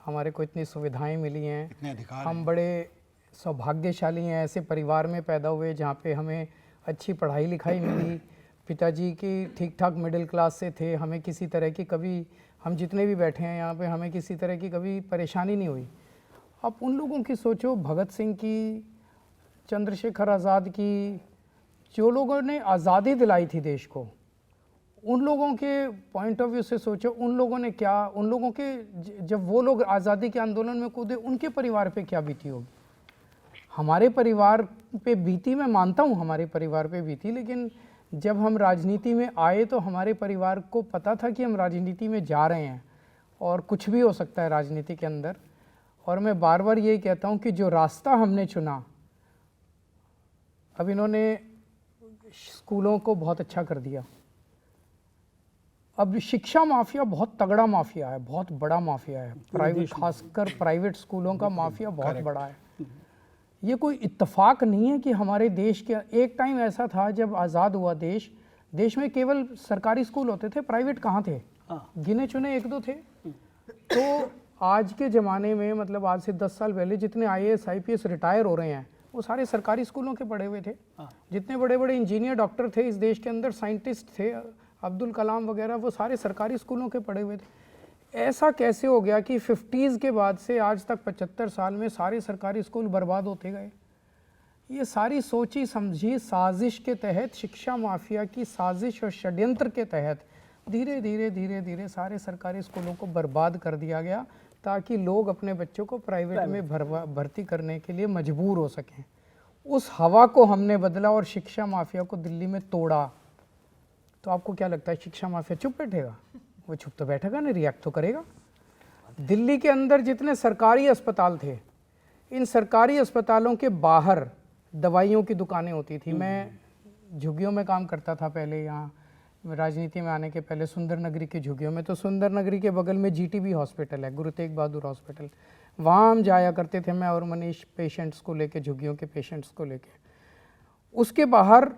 A: हमारे को इतनी सुविधाएं मिली हैं,
D: इतने अधिकार
A: हम बड़े सौभाग्यशाली हैं। ऐसे परिवार में पैदा हुए जहाँ पे हमें अच्छी पढ़ाई लिखाई मिली, पिताजी की ठीक ठाक मिडिल क्लास से थे, हमें किसी तरह की कभी, हम जितने भी बैठे हैं यहाँ पे, हमें किसी तरह की कभी परेशानी नहीं हुई। अब उन लोगों की सोचो, भगत सिंह की, चंद्रशेखर आज़ाद की, जो लोगों ने आज़ादी दिलाई थी देश को, उन लोगों के पॉइंट ऑफ व्यू से सोचो, उन लोगों ने क्या, उन लोगों के जब वो लोग आज़ादी के आंदोलन में कूदे, उनके परिवार पे क्या बीती होगी। हमारे परिवार पे बीती, मैं मानता हूँ हमारे परिवार पे बीती, लेकिन जब हम राजनीति में आए तो हमारे परिवार को पता था कि हम राजनीति में जा रहे हैं और कुछ भी हो सकता है राजनीति के अंदर। और मैं बार बार यही कहता हूँ कि जो रास्ता हमने चुना, अब इन्होंने स्कूलों को बहुत अच्छा कर दिया। अब शिक्षा माफिया बहुत तगड़ा माफिया है, बहुत बड़ा माफिया है, प्राइवेट, खासकर प्राइवेट स्कूलों का माफिया बहुत बड़ा है। ये कोई इत्तेफाक नहीं है कि हमारे देश के, एक टाइम ऐसा था जब आज़ाद हुआ देश, देश में केवल सरकारी स्कूल होते थे, प्राइवेट कहाँ थे, गिने चुने एक दो थे। तो आज के ज़माने में, मतलब आज से 10 साल पहले जितने IAS IPS रिटायर हो रहे हैं, वो सारे सरकारी स्कूलों के पढ़े हुए थे। जितने बड़े बड़े इंजीनियर डॉक्टर थे इस देश के अंदर, साइंटिस्ट थे, अब्दुल कलाम वगैरह, वो सारे सरकारी स्कूलों के पढ़े हुए थे। ऐसा कैसे हो गया कि 50s के बाद से आज तक 75 साल में सारे सरकारी स्कूल बर्बाद होते गए? ये सारी सोची समझी साजिश के तहत, शिक्षा माफिया की साजिश और षड्यंत्र के तहत धीरे धीरे धीरे धीरे सारे सरकारी स्कूलों को बर्बाद कर दिया गया, ताकि लोग अपने बच्चों को प्राइवेट में भर्ती करने के लिए मजबूर हो सकें। उस हवा को हमने बदला और शिक्षा माफिया को दिल्ली में तोड़ा। तो आपको क्या लगता है शिक्षा माफिया चुप बैठेगा? वो चुप तो बैठेगा नहीं, रिएक्ट तो करेगा। दिल्ली के अंदर जितने सरकारी अस्पताल थे, इन सरकारी अस्पतालों के बाहर दवाइयों की दुकानें होती थी। मैं झुग्गियों में काम करता था पहले, यहाँ राजनीति में आने के पहले सुंदर नगरी की झुग्गियों में। तो सुंदर नगरी के बगल में GTB हॉस्पिटल है, गुरु तेग बहादुर हॉस्पिटल, वहाँ हम जाया करते थे, मैं और मनीष, पेशेंट्स को लेके, झुग्गियों के पेशेंट्स को लेके। उसके बाहर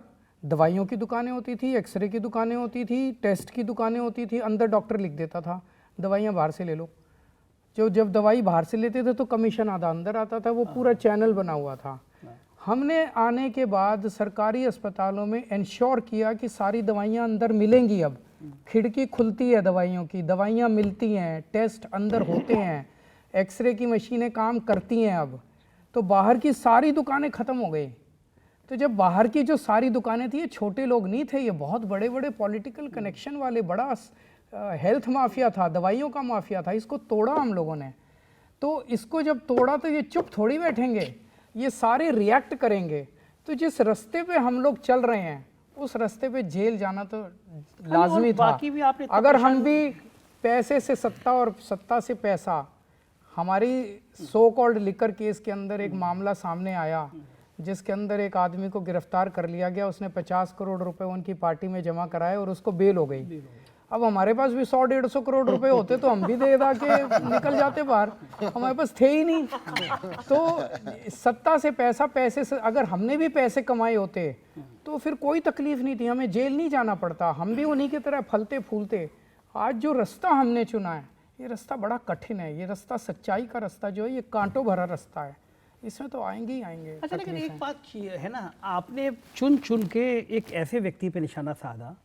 A: दवाइयों की दुकानें होती थी, एक्सरे की दुकानें होती थी, टेस्ट की दुकानें होती थी। अंदर डॉक्टर लिख देता था दवाइयाँ बाहर से ले लो। जब दवाई बाहर से लेते थे तो कमीशन आधा अंदर आता था, वो पूरा चैनल बना हुआ था। हमने आने के बाद सरकारी अस्पतालों में इंश्योर किया कि सारी दवाइयाँ अंदर मिलेंगी। अब खिड़की खुलती है दवाइयों की, दवाइयाँ मिलती हैं, टेस्ट अंदर होते हैं, एक्सरे की मशीनें काम करती हैं। अब तो बाहर की सारी दुकानें ख़त्म हो गई। तो जब बाहर की जो सारी दुकानें थी, ये छोटे लोग नहीं थे, ये बहुत बड़े बड़े पॉलिटिकल कनेक्शन वाले, बड़ा हेल्थ माफिया था, दवाइयों का माफिया था। इसको तोड़ा हम लोगों ने। तो इसको जब तोड़ा तो ये चुप थोड़ी बैठेंगे, ये सारे रिएक्ट करेंगे। तो जिस रास्ते पे हम लोग चल रहे हैं, उस रास्ते पे जेल जाना तो लाजमी था।
B: बाकी भी आपने
A: अगर हम भी पैसे से सत्ता और सत्ता से पैसा, हमारी सो कॉल्ड लिकर केस के अंदर एक मामला सामने आया जिसके अंदर एक आदमी को गिरफ्तार कर लिया गया, उसने 50 करोड़ रुपए उनकी पार्टी में जमा कराए और उसको बेल हो गई। अब हमारे पास भी 100-150 करोड़ रुपए होते तो हम भी दे दा के निकल जाते बाहर, हमारे पास थे ही नहीं। तो सत्ता से पैसा, पैसे से, अगर हमने भी पैसे कमाए होते तो फिर कोई तकलीफ नहीं थी, हमें जेल नहीं जाना पड़ता, हम भी उन्हीं की तरह फलते फूलते। आज जो रास्ता हमने चुना है, ये रास्ता बड़ा कठिन है। ये रास्ता सच्चाई का रास्ता जो है, ये कांटों भरा रास्ता है, इसमें तो आएंगे ही आएंगे।
B: अच्छा, लेकिन एक बात है ना, आपने चुन चुन के एक ऐसे व्यक्ति पे निशाना साधा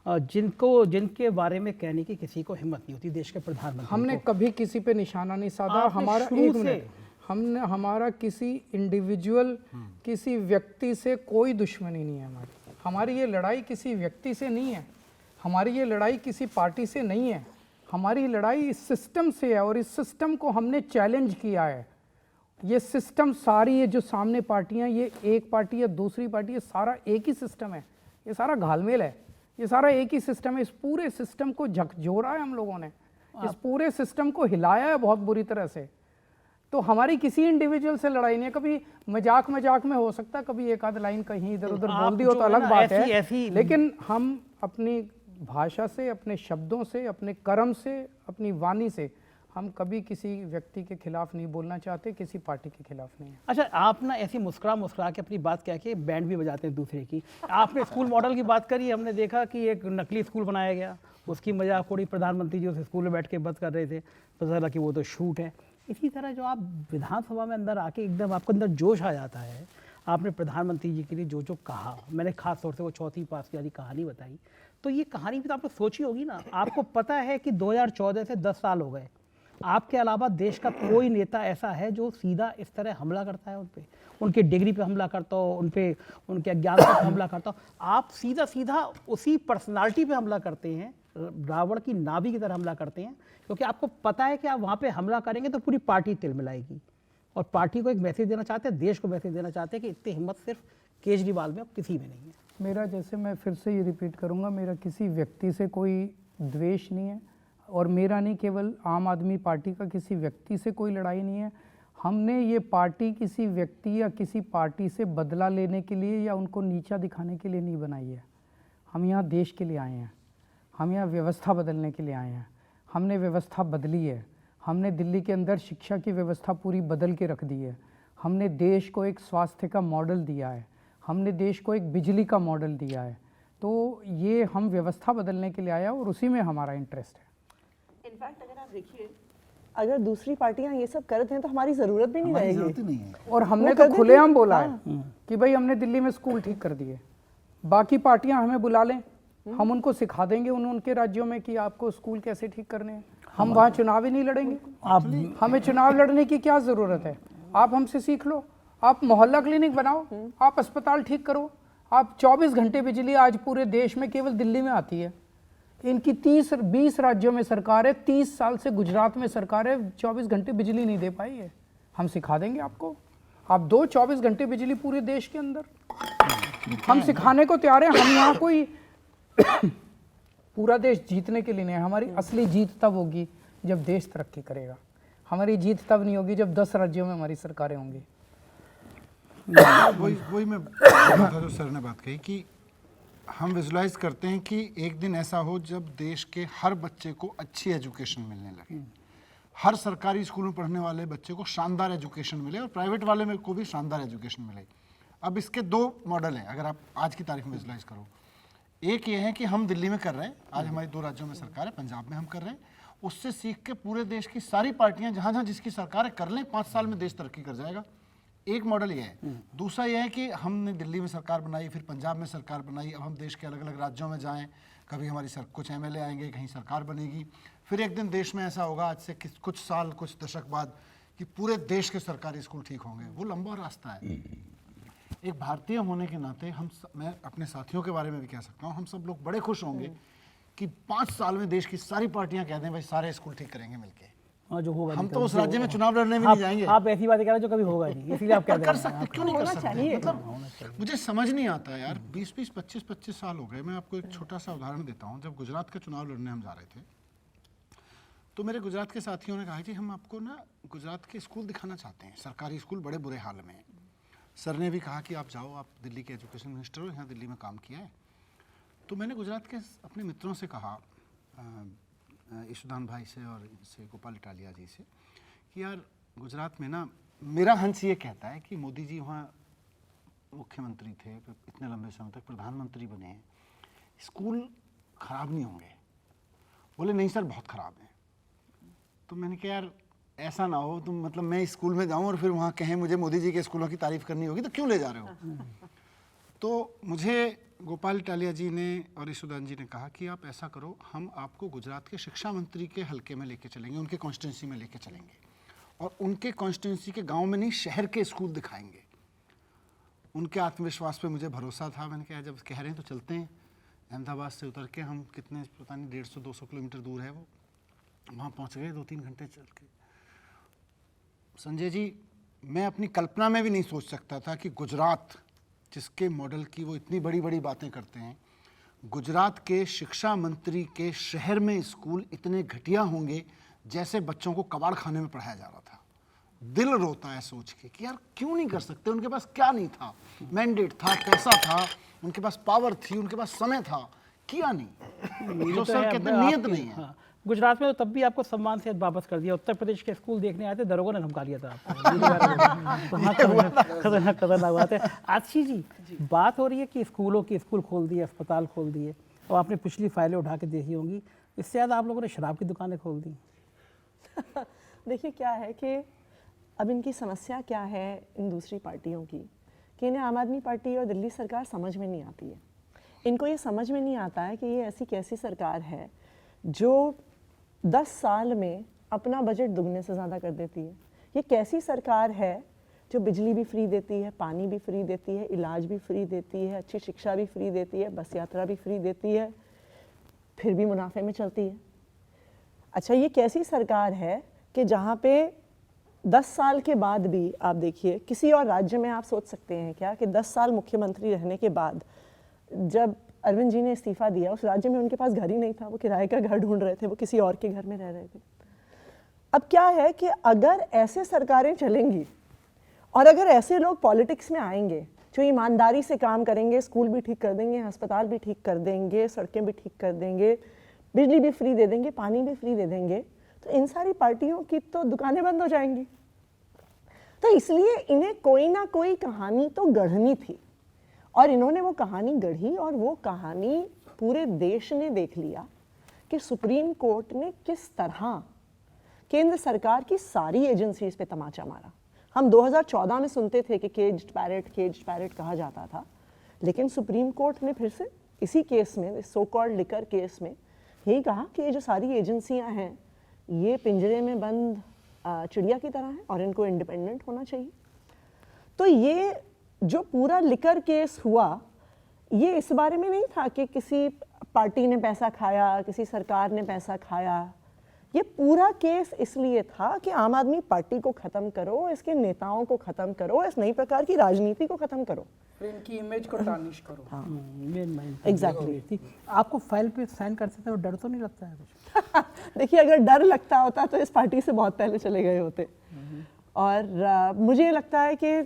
B: जिनके बारे में कहने की किसी को हिम्मत नहीं होती, देश के प्रधानमंत्री।
A: हमने कभी किसी पे निशाना नहीं साधा। हमारा एक मिनट, हमने, हमारा किसी इंडिविजुअल, किसी व्यक्ति से कोई दुश्मनी नहीं है। हमारी ये लड़ाई किसी व्यक्ति से नहीं है, हमारी ये लड़ाई किसी पार्टी से नहीं है, हमारी लड़ाई इस सिस्टम से है। और इस सिस्टम को हमने चैलेंज किया है। ये सिस्टम सारी, ये जो सामने पार्टियां, ये एक पार्टी या दूसरी पार्टी, ये सारा एक ही सिस्टम है, ये सारा घालमेल है, ये सारा एक ही सिस्टम है। इस पूरे सिस्टम को झकझोरा है हम लोगों ने, इस पूरे सिस्टम को हिलाया है बहुत बुरी तरह से। तो हमारी किसी इंडिविजुअल से लड़ाई नहीं है। कभी मजाक मजाक में हो सकता है, कभी एक आध लाइन कहीं इधर उधर बोल दी हो तो अलग बात है, लेकिन हम अपनी भाषा से, अपने शब्दों से, अपने कर्म से, अपनी वाणी से हम कभी किसी व्यक्ति के खिलाफ नहीं बोलना चाहते, किसी पार्टी के खिलाफ नहीं है।
B: अच्छा, आप ना ऐसी मुस्कुरा के अपनी बात कह के बैंड भी बजाते हैं दूसरे की। आपने स्कूल मॉडल की बात करी, हमने देखा कि एक नकली स्कूल बनाया गया, उसकी मजाक उड़ी, प्रधानमंत्री जी उस स्कूल में बैठ के बात कर रहे थे, पता चला कि वो तो शूट है। इसी तरह जो आप विधानसभा में अंदर आके एकदम आपके अंदर जोश आ जाता है, आपने प्रधानमंत्री जी के लिए जो जो कहा, मैंने खास तौर से वो चौथी पास वाली कहानी बताई, तो ये कहानी भी तो आपने सोची होगी ना। आपको पता है कि 2014 से 10 साल हो गए, आपके अलावा देश का कोई नेता ऐसा है जो सीधा इस तरह हमला करता है उन पे, उनके डिग्री पे हमला करता हो, उन पे उनके अज्ञानता पे हमला करता हो। आप सीधा सीधा उसी पर्सनालिटी पे हमला करते हैं, रावण की नाभि की तरह हमला करते हैं, क्योंकि आपको पता है कि आप वहाँ पे हमला करेंगे तो पूरी पार्टी तिलमिलाएगी। और पार्टी को एक मैसेज देना चाहते हैं, देश को मैसेज देना चाहते हैं कि इतनी हिम्मत सिर्फ केजरीवाल में और किसी में नहीं है।
A: मेरा, जैसे मैं फिर से ये रिपीट करूँगा, मेरा किसी व्यक्ति से कोई द्वेष नहीं है, और मेरा नहीं, केवल आम आदमी पार्टी का किसी व्यक्ति से कोई लड़ाई नहीं है। हमने ये पार्टी किसी व्यक्ति या किसी पार्टी से बदला लेने के लिए या उनको नीचा दिखाने के लिए नहीं बनाई है। हम यहाँ देश के लिए आए हैं, हम यहाँ व्यवस्था बदलने के लिए आए हैं। हमने व्यवस्था बदली है, हमने दिल्ली के अंदर शिक्षा की व्यवस्था पूरी बदल के रख दी है। हमने देश को एक स्वास्थ्य का मॉडल दिया है, हमने देश को एक बिजली का मॉडल दिया है। तो ये हम व्यवस्था बदलने के लिए आया और उसी में हमारा इंटरेस्ट है।
E: इनफैक्ट अगर आप देखिए, अगर दूसरी पार्टियां ये सब करते हैं तो हमारी जरूरत भी नहीं
D: हमारी
E: रहेगी।
D: जरूरत ही नहीं है।
A: और हमने
E: वो
A: तो
E: कर
A: खुलेआम
E: देती-
A: बोला
E: हाँ।
A: है कि भाई हमने दिल्ली में स्कूल ठीक कर दिए, बाकी पार्टियां हमें बुला लें, हम उनको सिखा देंगे उनके राज्यों में कि आपको स्कूल कैसे ठीक करने हैं। हम वहाँ चुनाव ही नहीं लड़ेंगे, हमें चुनाव लड़ने की क्या ज़रूरत है। आप हमसे सीख लो, आप मोहल्ला क्लिनिक बनाओ, आप अस्पताल ठीक करो, आप 24 घंटे बिजली आज पूरे देश में केवल दिल्ली में आती है। इनकी 20 राज्यों में सरकार है, 30 साल से गुजरात में सरकार है, 24 घंटे बिजली नहीं दे पाई है। हम सिखा देंगे आपको, आप दो 24 घंटे बिजली पूरे देश के अंदर। हम सिखाने को तैयार हैं। हम यहाँ कोई पूरा देश जीतने के लिए नहीं है। हमारी असली जीत तब होगी जब देश तरक्की करेगा। हमारी जीत तब नहीं होगी जब 10 राज्यों में हमारी सरकारें होंगी।
D: वही मैं था जो सर ने बात कही कि हम विजुलाइज करते हैं कि एक दिन ऐसा हो जब देश के हर बच्चे को अच्छी एजुकेशन मिलने लगे, हर सरकारी स्कूल में पढ़ने वाले बच्चे को शानदार एजुकेशन मिले और प्राइवेट वाले में को भी शानदार एजुकेशन मिले। अब इसके 2 मॉडल हैं अगर आप आज की तारीख में विजुलाइज करो। एक ये है कि हम दिल्ली में कर रहे हैं, आज हमारी 2 राज्यों में सरकार है, पंजाब में हम कर रहे हैं, उससे सीख के पूरे देश की सारी पार्टियां जहाँ जहाँ जिसकी सरकार है कर लें, 5 साल में देश तरक्की कर जाएगा। एक मॉडल ये है। दूसरा ये है कि हमने दिल्ली में सरकार बनाई, फिर पंजाब में सरकार बनाई, अब हम देश के अलग अलग राज्यों में जाएं, कभी हमारी कुछ एमएलए आएंगे, कहीं सरकार बनेगी, फिर एक दिन देश में ऐसा होगा आज से कुछ साल कुछ दशक बाद कि पूरे देश के सरकारी स्कूल ठीक होंगे। वो लंबा रास्ता है। एक भारतीय होने के नाते मैं अपने साथियों के बारे में भी कह सकता हूँ, हम सब लोग बड़े खुश होंगे कि 5 साल में देश की सारी पार्टियां कह दें भाई सारे स्कूल ठीक करेंगे मिलके।
B: हाँ, जो होगा
D: हम
B: नहीं
D: तो उस
B: करेंगे,
D: राज्य में
B: जो
D: चुनाव लड़ने भी
B: आप-
D: नहीं जाएंगे।
B: आप ऐसी बातें कह रहे हो जो कभी होगा नहीं, इसलिए आप कह
D: कर
B: रहे
D: सकते,
B: हैं।
D: क्यों नहीं कर
E: होना
D: सकते?
E: चाहिए।
D: मतलब मुझे समझ नहीं आता यार, 20-20, 25-25 साल हो गए। मैं आपको एक छोटा सा उदाहरण देता हूँ। जब गुजरात का चुनाव लड़ने हम जा रहे थे तो मेरे गुजरात के साथियों ने कहा कि हम आपको ना गुजरात के स्कूल दिखाना चाहते हैं, सरकारी स्कूल बड़े बुरे हाल में हैं। सर ने भी कहा कि आप जाओ, आप दिल्ली के एजुकेशन मिनिस्टर हो, यहाँ दिल्ली में काम किया है। तो मैंने गुजरात के अपने मित्रों से कहा, ईशुदान भाई से और से गोपाल इटालिया जी से, कि यार गुजरात में ना मेरा हंस ये कहता है कि मोदी जी वहाँ मुख्यमंत्री थे, इतने लंबे समय तक प्रधानमंत्री बने हैं, स्कूल ख़राब नहीं होंगे। बोले नहीं सर बहुत ख़राब हैं। तो मैंने कहा यार ऐसा ना हो तुम, मतलब मैं स्कूल में जाऊँ और फिर वहाँ कहें मुझे मोदी जी के स्कूलों की तारीफ़ करनी होगी, तो क्यों ले जा रहे हो? तो मुझे गोपाल इटालिया जी ने और ईशुदान जी ने कहा कि आप ऐसा करो, हम आपको गुजरात के शिक्षा मंत्री के हलके में लेके चलेंगे, उनके कॉन्स्टिट्यूंसी में लेके चलेंगे और उनके कॉन्स्टिट्यूंसी के गांव में नहीं शहर के स्कूल दिखाएंगे। उनके आत्मविश्वास पे मुझे भरोसा था। मैंने कहा जब कह रहे हैं तो चलते हैं। अहमदाबाद से उतर के हम कितने पता नहीं 150-200 किलोमीटर दूर है वो, वहाँ पहुँच गए 2-3 घंटे चल के। संजय जी, मैं अपनी कल्पना में भी नहीं सोच सकता था कि गुजरात जिसके मॉडल की वो इतनी बड़ी बड़ी बातें करते हैं, गुजरात के शिक्षा मंत्री के शहर में स्कूल इतने घटिया होंगे जैसे बच्चों को कबाड़ खाने में पढ़ाया जा रहा था। दिल रोता है सोच के कि यार क्यों नहीं कर सकते। उनके पास क्या नहीं था? मैंडेट था, पैसा था, उनके पास पावर थी, उनके पास समय था, किया नहीं। जो
B: तो
D: सर
B: है,
D: कहते
B: अब
D: हैं नियत
B: आपके-
D: नहीं है।
B: हाँ, गुजरात में तो तब भी आपको सम्मान से वापस कर दिया। उत्तर प्रदेश के स्कूल देखने आए थे, दरोगा ने धमका लिया था आपको। तो हाँ, खतरनाक बात है। आशी जी, बात हो रही है कि स्कूलों की स्कूल खोल दिए, अस्पताल खोल दिए, और आपने पिछली फाइलें उठा के देखी होंगी, इससे ज़्यादा आप लोगों ने शराब की दुकानें खोल दी।
E: देखिए क्या है कि अब इनकी समस्या क्या है इन दूसरी पार्टियों की, कि इन्हें आम आदमी पार्टी और दिल्ली सरकार समझ में नहीं आती है। इनको ये समझ में नहीं आता है कि ये ऐसी कैसी सरकार है जो 10 साल में अपना बजट दुगने से ज़्यादा कर देती है। ये कैसी सरकार है जो बिजली भी फ्री देती है, पानी भी फ्री देती है, इलाज भी फ्री देती है, अच्छी शिक्षा भी फ्री देती है, बस यात्रा भी फ्री देती है, फिर भी मुनाफे में चलती है। अच्छा, ये कैसी सरकार है कि जहाँ पे 10 साल के बाद भी आप देखिए, किसी और राज्य में आप सोच सकते हैं क्या कि 10 साल मुख्यमंत्री रहने के बाद जब अरविंद जी ने इस्तीफा दिया, उस राज्य में उनके पास घर ही नहीं था, वो किराए का घर ढूंढ रहे थे, वो किसी और के घर में रह रहे थे। अब क्या है कि अगर ऐसे सरकारें चलेंगी और अगर ऐसे लोग पॉलिटिक्स में आएंगे जो ईमानदारी से काम करेंगे, स्कूल भी ठीक कर देंगे, अस्पताल भी ठीक कर देंगे, सड़कें भी ठीक कर देंगे, बिजली भी फ्री दे देंगे, पानी भी फ्री दे देंगे, तो इन सारी पार्टियों की तो दुकानें बंद हो जाएंगी। तो इसलिए इन्हें कोई ना कोई कहानी तो गढ़नी थी, और इन्होंने वो कहानी गढ़ी, और वो कहानी पूरे देश ने देख लिया कि सुप्रीम कोर्ट ने किस तरह केंद्र सरकार की सारी एजेंसीज पे तमाचा मारा। हम 2014 में सुनते थे कि केज्ड पैरेट कहा जाता था, लेकिन सुप्रीम कोर्ट ने फिर से इसी केस में, सो कॉल्ड लिकर केस में, यही कहा कि ये जो सारी एजेंसियां हैं ये पिंजरे में बंद चिड़िया की तरह हैं और इनको इंडिपेंडेंट होना चाहिए। तो ये जो पूरा लिकर केस हुआ, ये इस बारे में नहीं था कि किसी पार्टी ने पैसा खाया, किसी सरकार ने पैसा खाया। ये पूरा केस इसलिए था कि आम आदमी पार्टी को ख़त्म करो, इसके नेताओं को ख़त्म करो, इस नई प्रकार की राजनीति को ख़त्म करो,
A: फिर इनकी इमेज को टार्निश करो।
E: हाँ,
B: मेन माइंड
E: एग्जैक्टली।
B: आपको फाइल पे साइन करते थे, डर तो नहीं लगता है कुछ?
E: देखिए, अगर डर लगता होता तो इस पार्टी से बहुत पहले चले गए होते। और मुझे लगता है कि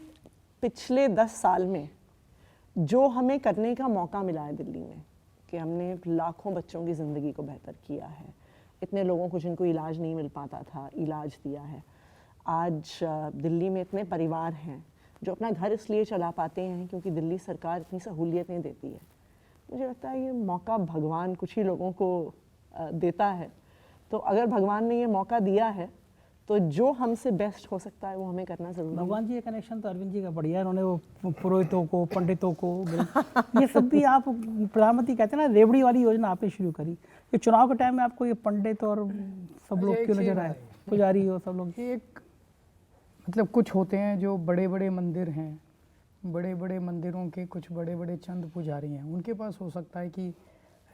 E: पिछले 10 साल में जो हमें करने का मौका मिला है दिल्ली में, कि हमने लाखों बच्चों की ज़िंदगी को बेहतर किया है, इतने लोगों को जिनको इलाज नहीं मिल पाता था इलाज दिया है। आज दिल्ली में इतने परिवार हैं जो अपना घर इसलिए चला पाते हैं क्योंकि दिल्ली सरकार इतनी सहूलियतें देती है। मुझे लगता है ये मौका भगवान कुछ ही लोगों को देता है। तो अगर भगवान ने ये मौका दिया है तो जो हमसे बेस्ट हो सकता है वो हमें करना जरूरी है।
B: भगवान जी का कनेक्शन तो अरविंद जी का बढ़िया है। उन्होंने वो पुरोहितों को, पंडितों को, ये सब भी आप प्रधानमंत्री कहते हैं ना, रेवड़ी वाली योजना आपने शुरू करी। ये चुनाव के टाइम में आपको ये पंडित और सब लोग क्यों नजर आए, पुजारी हो सब लोग?
A: एक मतलब कुछ होते हैं जो बड़े बड़े मंदिर हैं, बड़े बड़े मंदिरों के कुछ बड़े बड़े चंद पुजारी हैं, उनके पास हो सकता है कि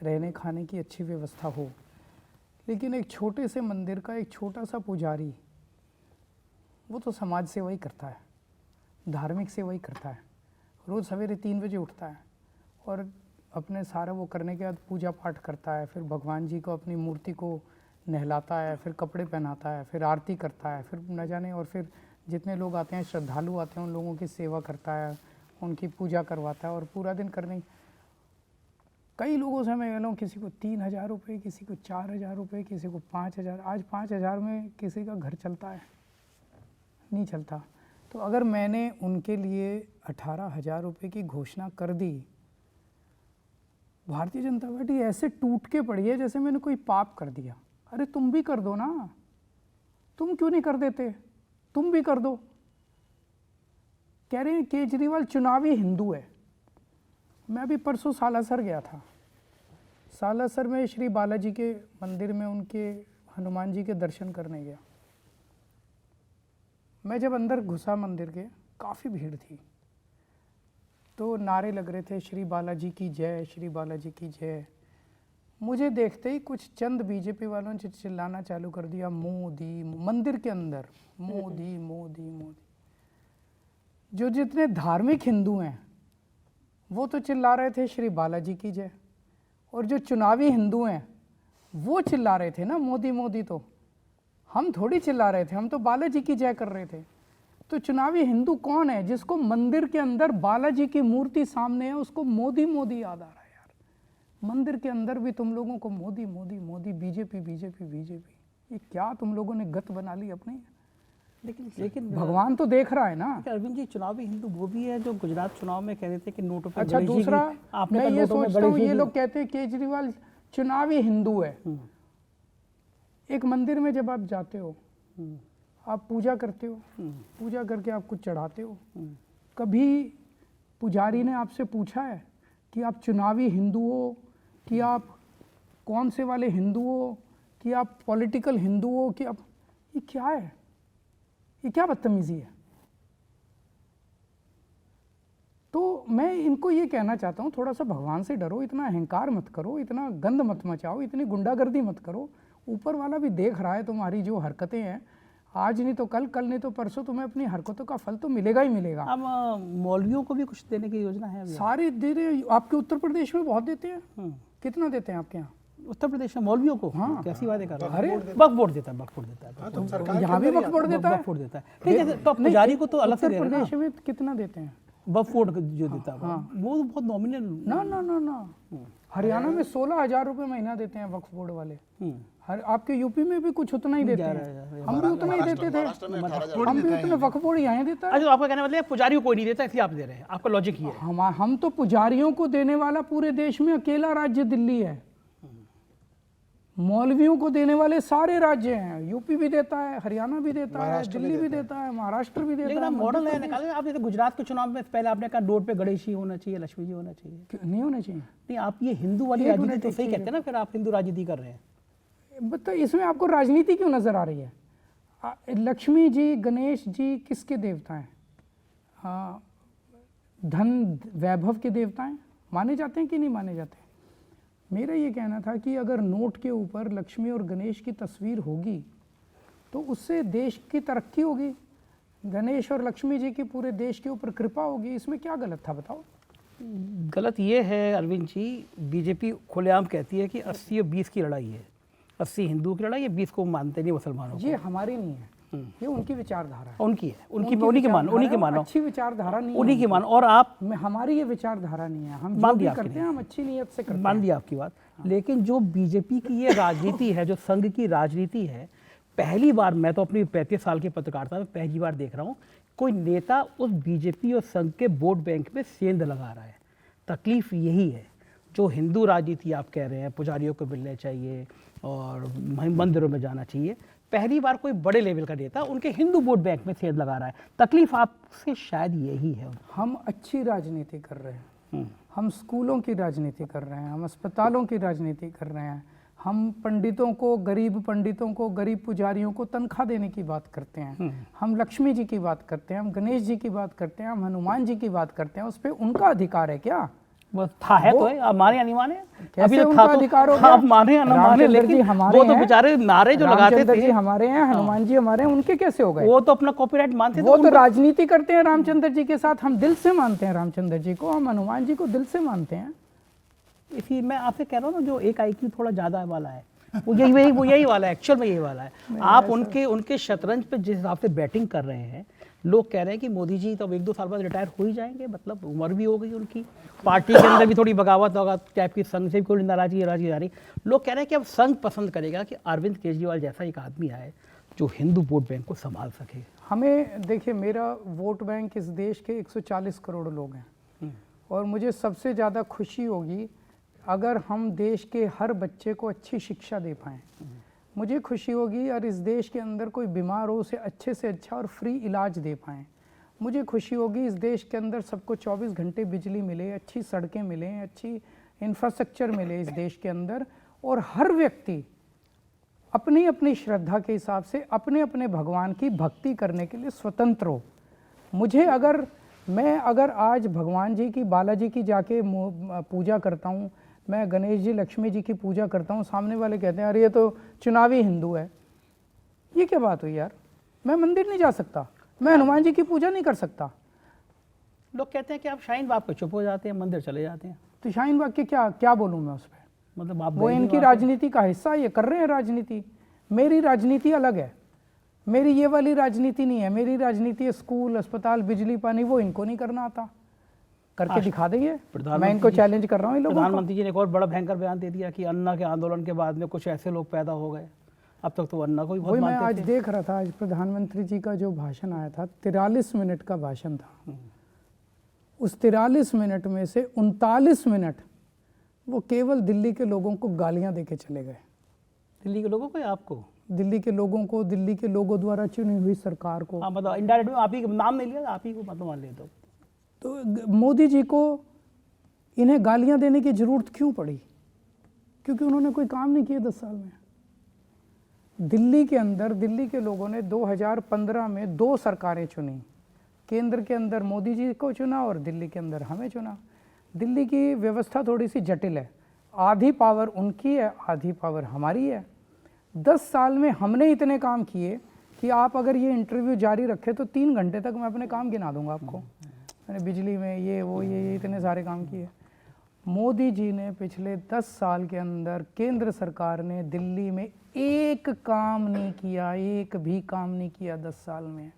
A: रहने खाने की अच्छी व्यवस्था हो, लेकिन एक छोटे से मंदिर का एक छोटा सा पुजारी वो तो समाज सेवा ही करता है, धार्मिक सेवा ही करता है। रोज़ सवेरे 3 बजे उठता है और अपने सारा वो करने के बाद पूजा पाठ करता है, फिर भगवान जी को, अपनी मूर्ति को नहलाता है, फिर कपड़े पहनाता है, फिर आरती करता है, फिर न जाने, और फिर जितने लोग आते हैं, श्रद्धालु आते हैं, उन लोगों की सेवा करता है, उनकी पूजा करवाता है, और पूरा दिन करने। कई लोगों से मैं मिला हूँ, किसी को 3,000 रुपये, किसी को 4,000 रुपये, किसी को 5,000। आज 5,000 में किसी का घर चलता है? नहीं चलता। तो अगर मैंने उनके लिए 18,000 रुपये की घोषणा कर दी, भारतीय जनता पार्टी ऐसे टूट के पड़ी है जैसे मैंने कोई पाप कर दिया। अरे तुम भी कर दो ना, तुम क्यों नहीं कर देते? तुम भी कर दो। कह रहे हैं केजरीवाल चुनावी हिंदू है। मैं अभी परसों सालासर गया था। सालासर में श्री बालाजी के मंदिर में उनके हनुमान जी के दर्शन करने गया। मैं जब अंदर घुसा मंदिर के, काफ़ी भीड़ थी, तो नारे लग रहे थे, श्री बालाजी की जय, श्री बालाजी की जय। मुझे देखते ही कुछ चंद बीजेपी वालों ने चिल्लाना चालू कर दिया, मोदी। मंदिर के अंदर मोदी मोदी मोदी। जो जितने धार्मिक हिंदू हैं वो तो चिल्ला रहे थे श्री बालाजी की जय, और जो चुनावी हिंदू हैं वो चिल्ला रहे थे ना मोदी मोदी। तो हम थोड़ी चिल्ला रहे थे, हम तो बालाजी की जय कर रहे थे। तो चुनावी हिंदू कौन है? जिसको मंदिर के अंदर बालाजी की मूर्ति सामने है उसको मोदी मोदी याद आ रहा है। यार मंदिर के अंदर भी तुम लोगों को Modi Modi Modi, BJP BJP BJP, ये क्या तुम लोगों ने गत बना ली अपनी?
B: लेकिन
A: भगवान तो देख रहा है ना।
B: अरविंद जी, चुनावी हिंदू वो भी है जो गुजरात चुनाव में कह रहे थे कि नोटों पे
A: अच्छा,
B: गणेश जी
A: दूसरा
B: की- आपने
A: मैं
B: कहा
A: ये
B: नोटों में
A: सोचता
B: गणेश
A: हूँ,
B: जी
A: ये
B: की-
A: लोग कहते हैं केजरीवाल चुनावी हिंदू है। एक मंदिर में जब आप जाते हो, आप पूजा करते हो, पूजा करके आप कुछ चढ़ाते हो, कभी पुजारी ने आपसे पूछा है कि आप चुनावी हिंदू हो, कि आप कौन से वाले हिंदू हो, कि आप पॉलिटिकल हिंदू हो, कि आप, ये क्या है? ये क्या बदतमीजी है? तो मैं इनको ये कहना चाहता हूँ, थोड़ा सा भगवान से डरो, इतना अहंकार मत करो, इतना गंद मत मचाओ, इतनी गुंडागर्दी मत करो। ऊपर वाला भी देख रहा है तुम्हारी जो हरकतें हैं, आज नहीं तो कल, कल नहीं तो परसों तुम्हें अपनी हरकतों का फल तो मिलेगा ही मिलेगा।
B: अब मौलवियों को भी कुछ देने की योजना है अभी?
A: सारे दे रहे, आपके उत्तर प्रदेश में बहुत देते हैं। कितना देते हैं आपके यहाँ?
B: उत्तर प्रदेश में मौलवियों को?
A: हाँ।
B: कैसी बातें कर रहे हैं?
A: अरे
B: वक्फ बोर्ड देता है, वक्फ बोर्ड देता है,
C: तो सरकार
A: यहाँ भी वक्फ बोर्ड देता है।
B: वक्फ बोर्ड देता है। ठीक है, तो अब पुजारी को तो अलग से
A: उत्तर
B: दे रहे हैं
A: प्रदेश
B: ना।
A: में कितना देते हैं?
B: वक्फ बोर्ड जो देता है वो तो बहुत नॉमिनल।
A: ना ना ना ना, हरियाणा में 16,000 रुपये महीना देते हैं वक्फ बोर्ड वाले। हर आपके यूपी में भी कुछ उतना ही देते हैं, हम भी उतना ही देते थे, हम भी उतने वक्फ बोर्ड यहाँ देता है।
B: अच्छा, तो आपका कहने मतलब पुजारी को कोई नहीं देता इसलिए आप दे रहे हैं, आपका लॉजिक ये है?
A: हम तो पुजारियों को देने वाला पूरे देश में अकेला राज्य दिल्ली है। मौलवियों को देने वाले सारे राज्य हैं, यूपी भी देता है, हरियाणा भी देता है, दिल्ली भी देता है, महाराष्ट्र भी देता
B: लेकिन
A: है।
B: आप मॉडल है निकाले। आप जैसे गुजरात के चुनाव में पहले आपने कहा नोट पे गणेश जी होना चाहिए, लक्ष्मी जी होना चाहिए।
A: नहीं होना चाहिए।
B: नहीं, आप ये हिंदू वाली
A: एक
B: राजनीति
A: मिनट,
B: तो
A: एक
B: सही
A: चीज़
B: कहते हैं ना, फिर आप हिंदू राजनीति कर रहे हैं।
A: बता, इसमें आपको राजनीति क्यों नजर आ रही है? लक्ष्मी जी, गणेश जी किसके देवता हैं? धन वैभव के देवता हैं, माने जाते हैं कि नहीं माने जाते? मेरा ये कहना था कि अगर नोट के ऊपर लक्ष्मी और गणेश की तस्वीर होगी तो उससे देश की तरक्की होगी, गणेश और लक्ष्मी जी की पूरे देश के ऊपर कृपा होगी। इसमें क्या गलत था बताओ?
B: गलत ये है अरविंद जी, बीजेपी खुलेआम कहती है कि 80 और 20 की लड़ाई है, 80 हिंदू की लड़ाई है, 20 को मानते नहीं मुसलमानों को।
A: ये हमारी नहीं है, ये उनकी विचारधारा है।
B: उनकी है, उन्हीं की मानो,
A: अच्छी विचारधारा नहीं है
B: उन्हीं की मानो। और आप
A: हमारी ये विचारधारा नहीं है, हम
B: मान
A: जो भी
B: दिया
A: करते
B: आपने।
A: हैं हम अच्छी नीयत से करते
B: मान
A: हैं।
B: दिया आपकी बात, लेकिन जो बीजेपी की ये राजनीति है, जो संघ की राजनीति है, पहली बार, मैं तो अपनी 35 साल की पत्रकारिता में पहली बार देख रहा हूँ कोई नेता उस बीजेपी और संघ के वोट बैंक में सेंध लगा रहा है। तकलीफ यही है, जो हिंदू राजनीति आप कह रहे हैं, पुजारियों को मिलने चाहिए और मंदिरों में जाना चाहिए, पहली बार कोई बड़े लेवल का नेता उनके हिंदू वोट बैंक में सेंध लगा रहा है। तकलीफ आपसे शायद यही है।
A: हम अच्छी राजनीति कर रहे हैं, हम स्कूलों की राजनीति कर रहे हैं, हम अस्पतालों की राजनीति कर रहे हैं, हम पंडितों को, गरीब पुजारियों को तनख्वाह देने की बात करते हैं, हम लक्ष्मी जी की बात करते हैं, हम गणेश जी की बात करते हैं, हम हनुमान जी की बात करते हैं। उस पर उनका अधिकार है क्या?
B: वो था है तो है, आप माने या नहीं माने?
A: कैसे
B: तो
A: उनका
B: था तो
A: अधिकार हो गया?
B: आप माने या ना माने,
A: रामचंद्र
B: लेकिन
A: जी हमारे
B: वो तो
A: हैं,
B: बेचारे नारे जो लगाते
A: रामचंद्र
B: थे,
A: जी हमारे हैं, हनुमान जी हमारे हैं, उनके कैसे हो गए?
B: वो तो अपना कॉपीराइट मानते थे।
A: वो तो राजनीति करते हैं रामचंद्र जी के साथ, हम दिल से मानते हैं रामचंद्र जी को, हम हनुमान जी को दिल से मानते हैं।
B: इसी मैं आपसे कह रहा हूँ ना, जो एक IQ थोड़ा ज़्यादा वाला है, वो यही वाला है, एक्चुअल में यही वाला है। आप उनके शतरंज पे जिस हिसाब से बैटिंग कर रहे हैं, लोग कह रहे हैं कि मोदी जी तो अब 1-2 साल बाद रिटायर हो ही जाएंगे, मतलब उम्र भी हो गई उनकी, पार्टी के अंदर भी थोड़ी बगावत होगा टाइप की, संघ से भी कोई नाराजगी आ रही। लोग कह रहे हैं कि अब संघ पसंद करेगा कि अरविंद केजरीवाल जैसा एक आदमी आए जो हिंदू वोट बैंक को संभाल सके।
A: हमें देखिए, मेरा वोट बैंक इस देश के 140 करोड़ लोग हैं और मुझे सबसे ज़्यादा खुशी होगी अगर हम देश के हर बच्चे को अच्छी शिक्षा दे पाएँ। मुझे खुशी होगी और इस देश के अंदर कोई बीमार हो उसे अच्छे से अच्छा और फ्री इलाज दे पाएँ। मुझे खुशी होगी इस देश के अंदर सबको 24 घंटे बिजली मिले, अच्छी सड़कें मिलें, अच्छी इंफ्रास्ट्रक्चर मिले इस देश के अंदर, और हर व्यक्ति अपनी अपनी श्रद्धा के हिसाब से अपने अपने भगवान की भक्ति करने के लिए स्वतंत्र हो। मैं अगर आज भगवान जी की, बालाजी की जाके पूजा करता हूँ, मैं गणेश जी, लक्ष्मी जी की पूजा करता हूँ, सामने वाले कहते हैं अरे ये तो चुनावी हिंदू है, ये क्या बात हुई यार? मैं मंदिर नहीं जा सकता, मैं हनुमान जी की पूजा नहीं कर सकता।
B: लोग कहते हैं कि आप शाहीन बाग पे चुप हो जाते हैं, मंदिर चले जाते हैं,
A: तो शाहीन बाग के क्या बोलूँ मैं उस पर?
B: मतलब आप
A: वो इनकी राजनीति का हिस्सा, ये कर रहे हैं राजनीति। मेरी राजनीति अलग है, मेरी ये वाली राजनीति नहीं है। मेरी राजनीति है स्कूल, अस्पताल, बिजली, पानी, वो इनको नहीं करना आता। करके दिखा देंगे। मैं
B: प्रधानमंत्री
A: इनको
B: जी-
A: चैलेंज कर रहा हूँ इन लोगों को।
B: प्रधानमंत्री जी ने एक और बड़ा भयंकर बयान दे दिया कि अन्ना के आंदोलन के बाद में कुछ ऐसे लोग पैदा हो गए, अब तक तो अन्ना को भी बहुत
A: वही मैं आज
B: मानते थे।
A: देख रहा था, आज प्रधानमंत्री जी का जो भाषण आया था 43 मिनट का भाषण था। उस 43 मिनट में से 39 मिनट वो केवल दिल्ली के लोगों को गालियां देके चले गए।
B: दिल्ली के लोगों को या आपको?
A: दिल्ली के लोगों को, दिल्ली के लोगों द्वारा चुनी हुई सरकार को।
B: हाँ, मतलब इनडायरेक्ट में आप ही नाम नहीं लिया, आप ही को मतलब मान ले दो।
A: तो मोदी जी को इन्हें गालियां देने की जरूरत क्यों पड़ी? क्योंकि उन्होंने कोई काम नहीं किया 10 साल में। दिल्ली के अंदर दिल्ली के लोगों ने 2015 में 2 सरकारें चुनी। केंद्र के अंदर मोदी जी को चुना और दिल्ली के अंदर हमें चुना। दिल्ली की व्यवस्था थोड़ी सी जटिल है, आधी पावर उनकी है, आधी पावर हमारी है। 10 साल में हमने इतने काम किए कि आप अगर ये इंटरव्यू जारी रखे तो 3 घंटे तक मैं अपने काम गिना दूंगा आपको। मैंने बिजली में ये वो ये इतने सारे काम किए। मोदी जी ने पिछले 10 साल के अंदर केंद्र सरकार ने दिल्ली में एक काम नहीं किया, एक भी काम नहीं किया 10 साल में।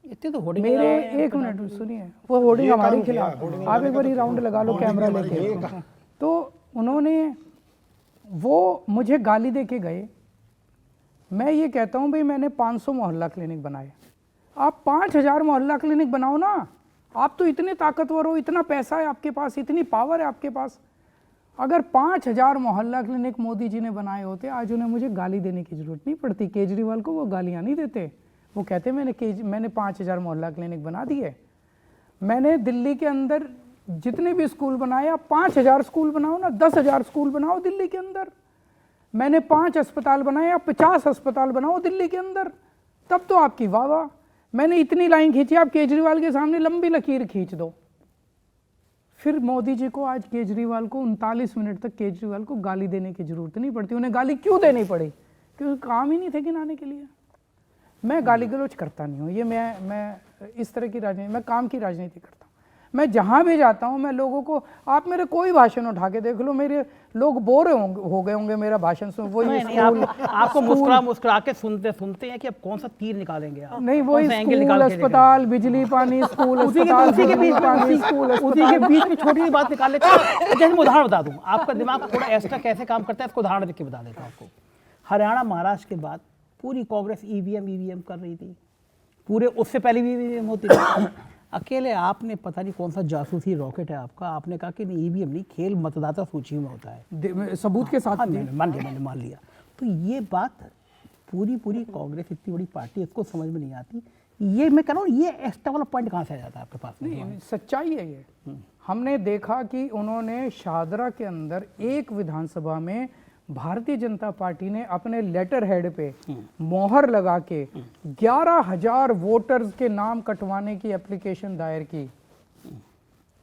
B: इतने तो होर्डिंग
A: मेरे
B: लगा रहे हैं।
A: एक मिनट सुनिए, वो होर्डिंग हमारे खिलाफ। आप एक बार राउंड लगा लो कैमरा लेके। तो उन्होंने वो मुझे गाली दे के गए। मैं ये कहता हूँ भाई मैंने 500 मोहल्ला क्लिनिक बनाए, आप 5000 मोहल्ला क्लिनिक बनाओ ना। आप तो इतने ताकतवर हो, इतना पैसा है आपके पास, इतनी पावर है आपके पास। अगर 5000 मोहल्ला क्लिनिक मोदी जी ने बनाए होते, आज उन्हें मुझे गाली देने की जरूरत नहीं पड़ती। केजरीवाल को वो गालियाँ नहीं देते, वो कहते मैंने 5000 मोहल्ला क्लिनिक बना दिए। मैंने दिल्ली के अंदर जितने भी स्कूल बनाए, आप 5000 स्कूल बनाओ ना, 10,000 स्कूल बनाओ दिल्ली के अंदर। मैंने 5 अस्पताल बनाए, आप 50 अस्पताल बनाओ दिल्ली के अंदर, तब तो आपकी वाह वाह। मैंने इतनी लाइन खींची, आप केजरीवाल के सामने लंबी लकीर खींच दो। फिर मोदी जी को आज केजरीवाल को 39 मिनट तक केजरीवाल को गाली देने की जरूरत नहीं पड़ती। उन्हें गाली क्यों देनी पड़ी? क्योंकि काम ही नहीं थे गिनाने के लिए। मैं गाली गलौज करता नहीं हूँ, ये मैं इस तरह की राजनीति, मैं काम की राजनीति करता हूँ। मैं जहाँ भी जाता हूँ मैं लोगों को, आप मेरे कोई भाषण उठा के देख लो, मेरे लोग बोर हो गए होंगे मेरा भाषण सुन। वही
B: नहीं, आपको मुस्कुरा के सुनते हैं कि अब कौन सा तीर निकालेंगे आप?
A: नहीं, वही
B: कौन सा एंगल
A: स्कूल,
B: निकाल के
A: अस्पताल, बिजली, पानी, स्कूल,
B: उसी
A: अस्पताल,
B: के बीच
A: पानी, स्कूल,
B: उसी के बीच में छोटी सी बात निकाल लेते हैं। जैसे मैं उदाहरण बता दूं, आपका दिमाग थोड़ा एक्स्ट्रा कैसे काम करता है इसको उदाहरण देके बता देता हूं आपको। हरियाणा महाराष्ट्र के बाद पूरी कांग्रेस ईवीएम कर रही थी, पूरे उससे पहले भी ईवीएम होती थी। अकेले आपने पता नहीं कौन सा जासूसी रॉकेट है आपका, आपने कहा कि नहीं ईवीएम नहीं, खेल मतदाता सूची में होता है,
A: सबूत के साथ।
B: हाँ, मैंने मान लिया। तो ये बात पूरी कांग्रेस इतनी बड़ी पार्टी, इसको समझ में नहीं आती। ये मैं कह रहा हूँ, ये एक्स्ट्रा वाला पॉइंट कहाँ से आ जाता है आपके पास?
A: नहीं, सच्चाई है ये। हमने देखा कि उन्होंने शाहदरा के अंदर एक विधानसभा में भारतीय जनता पार्टी ने अपने लेटर हेड पे मोहर लगा के 11,000 वोटर्स के नाम कटवाने की एप्लीकेशन दायर की।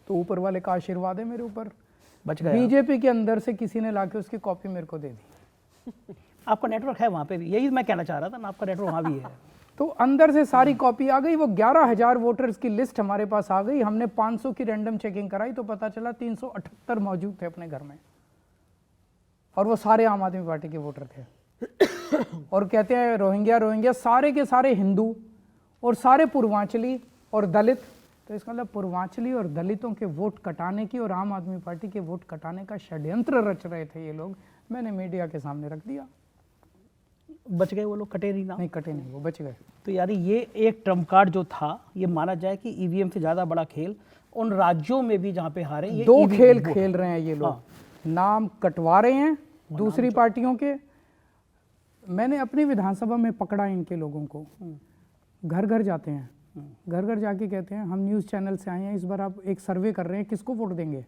A: तो ऊपर वाले का आशीर्वाद है मेरे ऊपर,
B: बच गया।
A: बीजेपी के अंदर से किसी ने लाके उसकी कॉपी मेरे को दे दी।
B: आपका नेटवर्क है वहाँ पे भी, यही मैं कहना चाह रहा था ना, आपका नेटवर्क वहाँ भी है।
A: तो अंदर से सारी कॉपी आ गई, वो 11,000 वोटर्स की लिस्ट हमारे पास आ गई। हमने 500 की रैंडम चेकिंग कराई तो पता चला 378 मौजूद थे अपने घर में, और वो सारे आम आदमी पार्टी के वोटर थे। और कहते हैं रोहिंग्या सारे के सारे हिंदू और सारे पूर्वांचली और दलित। तो इसका मतलब पूर्वांचली और दलितों के वोट कटाने की और आम आदमी पार्टी के वोट कटाने का षड्यंत्र रच रहे थे ये लोग। मैंने मीडिया के सामने रख दिया।
B: बच गए वो लोग, कटे नहीं ना?
A: नहीं कटे नहीं, वो बच गए।
B: तो यार ये एक ट्रम्प कार्ड जो था, ये माना जाए कि ईवीएम से ज़्यादा बड़ा खेल उन राज्यों में भी जहाँ पे हारे, ये
A: 2
B: EVM
A: खेल खेल रहे हैं ये लोग।
B: हाँ।
A: नाम कटवा रहे हैं दूसरी पार्टियों के। मैंने अपनी विधानसभा में पकड़ा इनके लोगों को, घर घर जाते हैं, घर घर जाके कहते हैं हम न्यूज़ चैनल से आए हैं, इस बार आप एक सर्वे कर रहे हैं किसको वोट देंगे।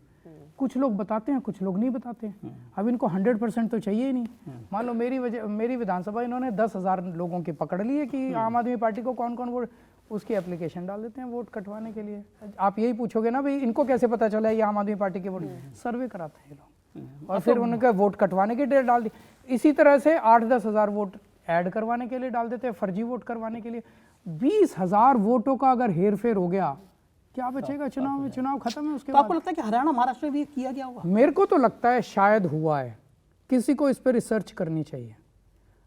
A: कुछ लोग बताते हैं, कुछ लोग नहीं बताते। अब इनको 100% तो चाहिए ही नहीं। मान लो मेरी विधानसभा इन्होंने 10,000 लोगों की पकड़ ली है कि आम आदमी पार्टी को कौन कौन वोट, उसकी एप्लीकेशन डाल देते हैं वोट कटवाने के लिए। आप यही पूछोगे ना भाई इनको कैसे पता चला ये आम आदमी पार्टी के वोट, सर्वे कराते हैं ये लोग, और फिर उनका वोट कटवाने की डेट डाल दी। इसी तरह से 8-10 हज़ार वोट ऐड करवाने के लिए डाल देते हैं, फर्जी वोट करवाने के लिए। 20,000 वोटों का अगर हेर फेर हो गया, क्या बचेगा चुनाव में? चुनाव खत्म है उसके
B: तो
A: बाद।
B: आपको लगता है कि हरियाणा महाराष्ट्र में भी किया गया होगा?
A: मेरे को तो लगता है शायद हुआ है। किसी को इस पर रिसर्च करनी चाहिए।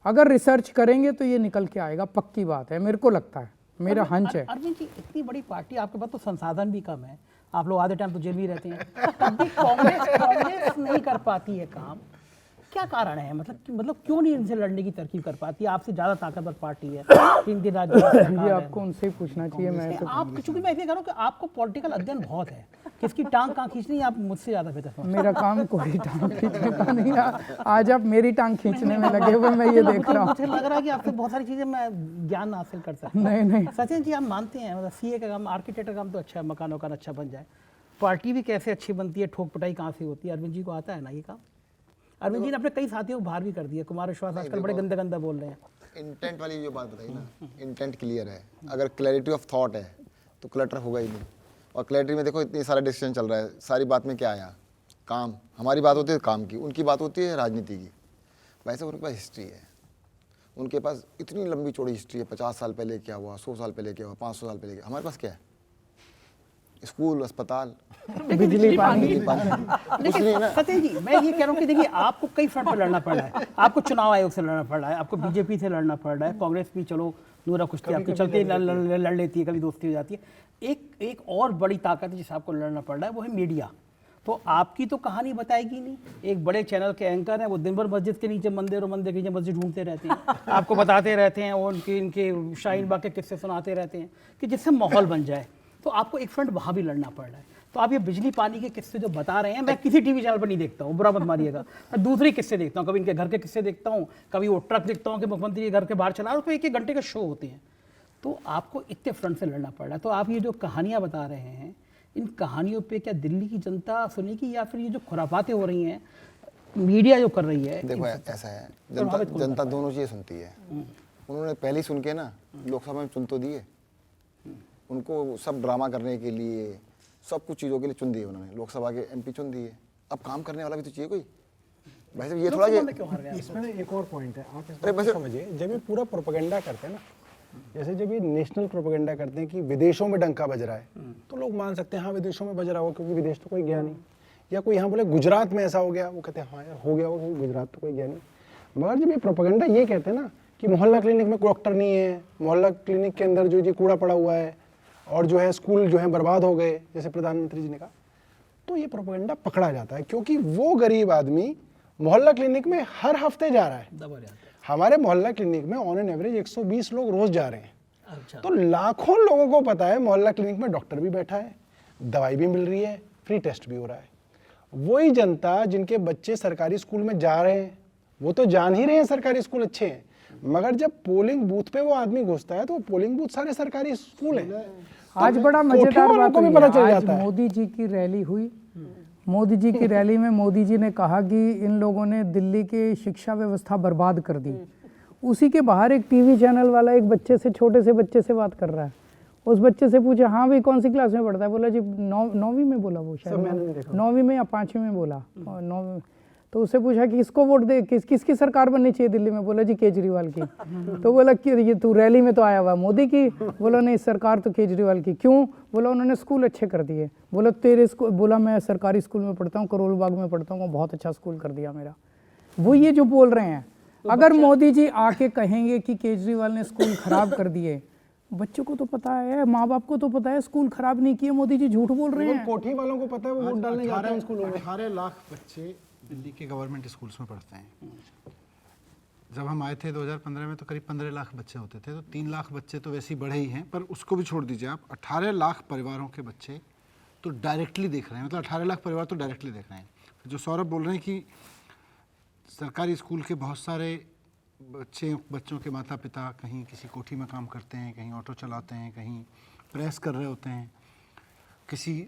A: अगर रिसर्च करेंगे तो ये निकल के आएगा, पक्की बात है, मेरा को लगता है, मेरा हंच है।
B: अरविंद जी, इतनी बड़ी पार्टी, आपके पास तो संसाधन भी कम है, आप लोग आधे टाइम तो जेल में ही रहते हैं, तब भी कांग्रेस नहीं कर पाती है काम। क्या कारण है? मतलब क्यों नहीं इनसे लड़ने की तरकीब कर पाती है? आपसे ज़्यादा ताकतवर पार्टी है, 3 राज्यों में सरकार
A: ये
B: है।
A: आपको उनसे ही पूछना चाहिए, मैं तो
B: आप चूंकि मैं इसलिए कह रहा हूँ कि आपको पॉलिटिकल अध्ययन बहुत है, किसकी टांग कहाँ खींचनी है आप मुझसे ज़्यादा बेहतर समझते
A: मेरा काम कोई टांग खींचने का नहीं है। आज आप मेरी टांग खींचने में लगे हुए, मैं ये देख रहा हूँ।
B: मुझे लग रहा है कि आपसे बहुत सारी चीज़ें मैं ज्ञान हासिल कर सकता हूँ।
A: नहीं
B: सचिन जी, आप मानते हैं मतलब सीए का काम, आर्किटेक्ट का काम तो अच्छा है, मकान वकान अच्छा बन जाए, पार्टी भी कैसे अच्छी बनती है, ठोक पटाई कहाँ से होती है? अरविंद जी को आता है ना ये काम? अरविंद जी ने अपने कई साथियों को बाहर भी कर दिया। कुमार विश्वास आजकल बड़े गंदा गंदा बोल रहे हैं।
F: इंटेंट वाली जो बात बताई ना, इंटेंट क्लियर है। अगर क्लैरिटी ऑफ थॉट है तो क्लटर होगा ही नहीं। और क्लैरिटी में देखो इतनी सारा डिसीजन चल रहा है, सारी बात में क्या आया? काम। हमारी बात होती है काम की, उनकी बात होती है राजनीति की। वैसे उनके पास हिस्ट्री है, उनके पास इतनी लंबी चौड़ी हिस्ट्री है। 50 साल पहले क्या हुआ, 100 साल पहले क्या हुआ, 500 साल पहले क्या। हमारे पास क्या है? स्कूल, अस्पताल,
A: बिजली पानी।
F: कुछ नहीं है ना।
B: सचिन जी, मैं ये कह रहा हूँ कि देखिए आपको कई फ्रंट पर लड़ना पड़ रहा है। आपको चुनाव आयोग से लड़ना पड़ रहा है, आपको बीजेपी से लड़ना पड़ रहा है, कांग्रेस भी चलो नूरा कुश्ती आपकी चलती है, लड़ लेती है, कभी दोस्ती हो जाती है। एक और बड़ी ताकत है जिससे आपको लड़ना पड़ रहा है, वो है मीडिया। तो आपकी तो कहानी बताएगी नहीं। एक बड़े चैनल के एंकर हैं, वो दिन भर मस्जिद के नीचे मंदिर और मंदिर के नीचे मस्जिद ढूंढते रहते हैं, आपको बताते रहते हैं, और इनके शाहीन बाग के किस्से सुनाते रहते हैं कि जिससे माहौल बन जाए। तो आपको एक फ्रंट वहाँ भी लड़ना पड़ रहा है। तो आप ये बिजली पानी के किस्से जो बता रहे हैं, मैं किसी टीवी चैनल पर नहीं देखता हूँ, बुरा मत मारिएगा। मैं दूसरे किस्से देखता हूँ, कभी इनके घर के किस्से देखता हूँ, कभी वो ट्रक देखता हूँ कि मुख्यमंत्री के घर के बाहर चला रहा है, तो 1-1 घंटे के शो होते हैं। तो आपको इतने फ्रंट से लड़ना पड़ रहा है। तो आप ये जो कहानियाँ बता रहे हैं, इन कहानियों पे क्या दिल्ली की जनता सुनेगी, या फिर ये जो खुराफातें हो रही हैं मीडिया जो कर रही है?
F: देखो ऐसा है, जनता दोनों चीज़ें सुनती है। उन्होंने पहले ही सुन के ना लोकसभा में चुन तो दिए, उनको सब ड्रामा करने के लिए, सब कुछ चीज़ों के लिए चुन दिए उन्होंने। लोकसभा के एमपी चुन दिए, अब काम करने वाला भी तो चाहिए कोई। वैसे ये थोड़ा कि
C: इसमें ना एक और पॉइंट है, आप इस बात को समझिए। जब ये पूरा प्रोपेगेंडा करते हैं ना, जैसे जब ये नेशनल प्रोपेगेंडा करते हैं कि विदेशों में डंका बज रहा है, तो लोग मान सकते हैं हाँ विदेशों में बज रहा हो, क्योंकि विदेश तो कोई गया नहीं। या कोई यहाँ बोले गुजरात में ऐसा हो गया, वो कहते हैं हाँ यार हो गया हो, गुजरात तो कोई गया नहीं। मगर जब ये प्रोपेगेंडा ये कहते हैं ना कि मोहल्ला क्लिनिक में डॉक्टर नहीं है, मोहल्ला क्लिनिक के अंदर जो ये कूड़ा पड़ा हुआ है, और जो है स्कूल जो है बर्बाद हो गए, जैसे प्रधानमंत्री जी ने कहा, तो ये प्रोपेगेंडा पकड़ा जाता है। क्योंकि वो गरीब आदमी मोहल्ला क्लिनिक में हर हफ्ते जा रहा है। हमारे मोहल्ला क्लिनिक में ऑन एन एवरेज 120 लोग रोज जा रहे हैं।
B: अच्छा।
C: तो लाखों लोगों को पता है मोहल्ला क्लिनिक में डॉक्टर भी बैठा है, दवाई भी मिल रही है, फ्री टेस्ट भी हो रहा है। वही जनता जिनके बच्चे सरकारी स्कूल में जा रहे हैं, वो तो जान ही रहे हैं सरकारी स्कूल अच्छे हैं, मगर जब पोलिंग बूथ पे वो आदमी घुसता है तो वो पोलिंग बूथ सारे सरकारी स्कूल हैं।
A: आज बड़ा मजेदार बात
C: को भी
A: हुई
C: पता
A: है।
C: चल
A: आज
C: जाता है।
A: मोदी जी की रैली हुई। मोदी जी की रैली में मोदी जी ने कहा कि इन लोगों ने दिल्ली की शिक्षा व्यवस्था बर्बाद कर दी। उसी के बाहर एक टीवी चैनल वाला एक बच्चे से, छोटे से बच्चे से बात कर रहा है। उस बच्चे से पूछा, हाँ भाई कौन सी क्लास में पढ़ता है? बोला जी 9वीं में। बोला वो शायद 9वीं में या 5वीं में बोला, 9वीं। तो उससे पूछा कि किसको वोट दे, किसकी सरकार बननी चाहिए दिल्ली में? बोला जी केजरीवाल की। तो बोला कि ये तू रैली में तो आया हुआ मोदी की? बोला नहीं, सरकार तो केजरीवाल की। क्यों? बोला उन्होंने स्कूल अच्छे कर दिए। बोला तेरे स्कूल? बोला मैं सरकारी स्कूल में पढ़ता हूँ, करोल बाग में पढ़ता हूँ, बहुत अच्छा स्कूल कर दिया मेरा। वो ये जो बोल रहे हैं, अगर मोदी जी आके कहेंगे कि केजरीवाल ने स्कूल खराब कर दिए, बच्चों को तो पता है, माँ बाप को तो पता है स्कूल खराब नहीं किए, मोदी जी झूठ बोल रहे हैं।
C: कोठी वालों को पता है, वो वोट डालने जाते हैं स्कूलों में।
D: 18 लाख बच्चे दिल्ली के गवर्नमेंट स्कूल्स में पढ़ते हैं। जब हम आए थे 2015 में तो करीब 15 लाख बच्चे होते थे, तो 3 लाख बच्चे तो वैसे ही बढ़े ही हैं, पर उसको भी छोड़ दीजिए आप। 18 लाख परिवारों के बच्चे तो डायरेक्टली देख रहे हैं, मतलब 18 लाख परिवार तो डायरेक्टली देख रहे हैं। जो सौरभ बोल रहे हैं कि सरकारी स्कूल के बहुत सारे बच्चों के माता पिता कहीं किसी कोठी में काम करते हैं, कहीं ऑटो चलाते हैं, कहीं प्रेस कर रहे होते हैं, किसी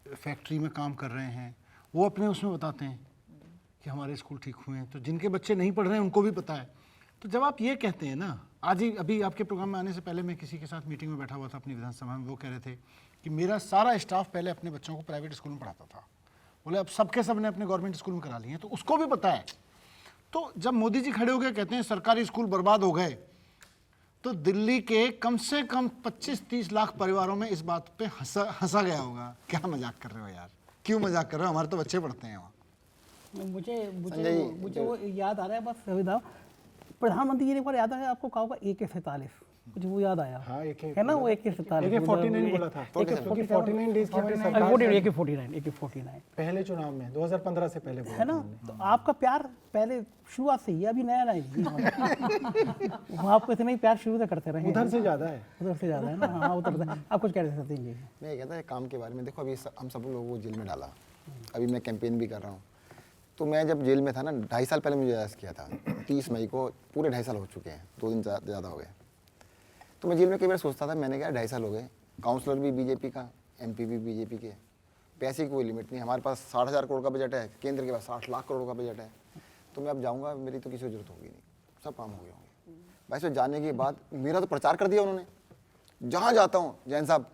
D: फैक्ट्री में काम कर रहे हैं, वो अपने उसमें बताते हैं कि हमारे स्कूल ठीक हुए हैं। तो जिनके बच्चे नहीं पढ़ रहे हैं उनको भी पता है। तो जब आप ये कहते हैं ना, आज ही अभी आपके प्रोग्राम में आने से पहले मैं किसी के साथ मीटिंग में बैठा हुआ था अपनी विधानसभा में, वो कह रहे थे कि मेरा सारा स्टाफ पहले अपने बच्चों को प्राइवेट स्कूल में पढ़ाता था, बोले अब सबके सब ने अपने गवर्नमेंट स्कूल में करा लिए हैं, तो उसको भी पता है। तो जब मोदी जी खड़े हो गए कहते हैं सरकारी स्कूल बर्बाद हो गए, तो दिल्ली के कम से कम 25-30 लाख परिवारों में इस बात पे हंसा गया होगा। क्या मजाक कर रहे हो यार, क्यों मजाक कर रहे हो, हमारे तो बच्चे पढ़ते हैं वहाँ।
B: मुझे वो याद आ रहा है बस, सुविधा प्रधानमंत्री जी ने एक बार याद है आपको कहा होगा AK-47, कुछ वो याद आया
C: हाँ,
B: है ना, वो AK-47
C: AK-49 बोला था क्योंकि 49 डेज की हमने सरकार
B: AK-49
C: पहले चुनाव में 2015 से पहले बोला
B: है ना। तो आपका प्यार पहले शुरुआत से ही है, अभी नया नहीं वो आपको इतना ही प्यार शुरू से करते रहे,
C: उधर से ज़्यादा है।
B: उधर से ज़्यादा है ना। हाँ उधर से। आप कुछ कह रहे थे सतीश जी?
F: मैं ये कहता है काम के बारे में, देखो अभी हम सब लोगों को जेल में डाला, अभी मैं कैंपेन भी कर रहा हूँ। तो मैं जब जेल में था ना, 2.5 साल पहले मुझे अरेस्ट किया था, 30 मई को पूरे 2.5 साल हो चुके हैं, 2 दिन ज़्यादा हो गए। तो मैं जेल में कई बार सोचता था, मैंने कहा 2.5 साल हो गए, काउंसलर भी बीजेपी का, MP भी बीजेपी के, पैसे की कोई लिमिट नहीं, हमारे पास 60,000 करोड़ का बजट है, केंद्र के पास 60 लाख करोड़ का बजट है। तो मैं अब जाऊँगा, मेरी तो किसी को जरूरत होगी नहीं, सब काम हो गए होंगे। भाई साहब जाने के बाद मेरा तो प्रचार कर दिया उन्होंने, जहाँ जाता हूँ जैन साहब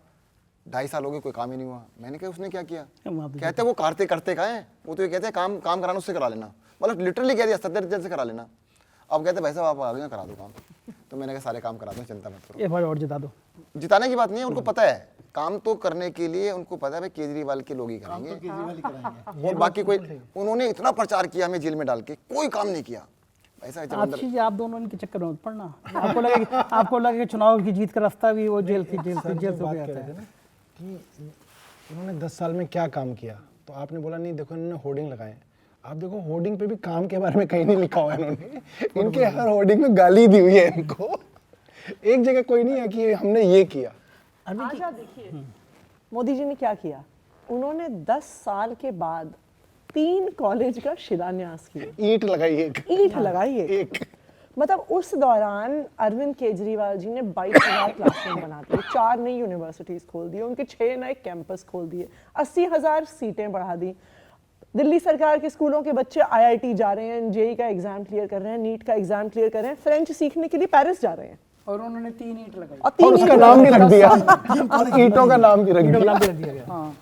F: 2.5 साल हो गए कोई काम ही नहीं हुआ। मैंने कहा उसने क्या किया? कहते हैं वो करते का है, वो तो ये कहते हैं काम कराना उससे करा लेना, मतलब लिटरली कह दिया सत्तर से करा लेना। अब कहते हैं भाई साहब आप आ गए करा दो काम। तो मैंने कहा सारे काम करा दो, चिंता मत करो।
B: एक बार और जिता दो।
F: जिताने की बात नहीं है, उनको पता है काम तो करने के लिए, उनको पता है भाई केजरीवाल के लोग ही करेंगे और बाकी कोई। उन्होंने इतना प्रचार किया हमें जेल में डाल के, कोई काम नहीं किया। ऐसा जब अंदर
B: अच्छी जी, आप दोनों इनके चक्कर में पड़ना। आपको लगे कि चुनाव की जीत का रास्ता भी वो जेल से
C: बात
B: हो
C: कर
B: गया
C: रहे थे
B: है।
C: ना कि उन्होंने 10 साल में क्या काम किया, तो आपने बोला नहीं देखो इन्होंने होर्डिंग लगाए। आप देखो होर्डिंग पे भी काम के बारे में कहीं नहीं लिखा हुआ है इन्होंने, इनके हर होर्डिंग में गाली दी हुई है इनको। एक जगह कोई नहीं है कि हमने ये किया।
E: आज आप देखिए मोदी जी ने क्या किया, उन्होंने 10 साल के बाद 3 कॉलेज का शिलान्यास किया,
C: ईंट लगाई
E: ईंट लगाई एक। मतलब उस दौरान अरविंद केजरीवाल जी ने 22,000 क्लासरूम बना दिए, 4 नई यूनिवर्सिटीज खोल दी, उनके 6 नए कैंपस खोल दिए, 80,000 सीटें बढ़ा दी। दिल्ली सरकार के स्कूलों के बच्चे IIT जा रहे हैं, JEE का एग्जाम क्लियर कर रहे हैं, नीट का एग्जाम क्लियर कर रहे हैं, फ्रेंच सीखने के लिए पेरिस जा रहे हैं।
A: और उन्होंने 3 ईंट लगाई
E: और 3
C: उसका नाम भी रख दिया, ईंटों का नाम भी रख दिया।
B: हाँ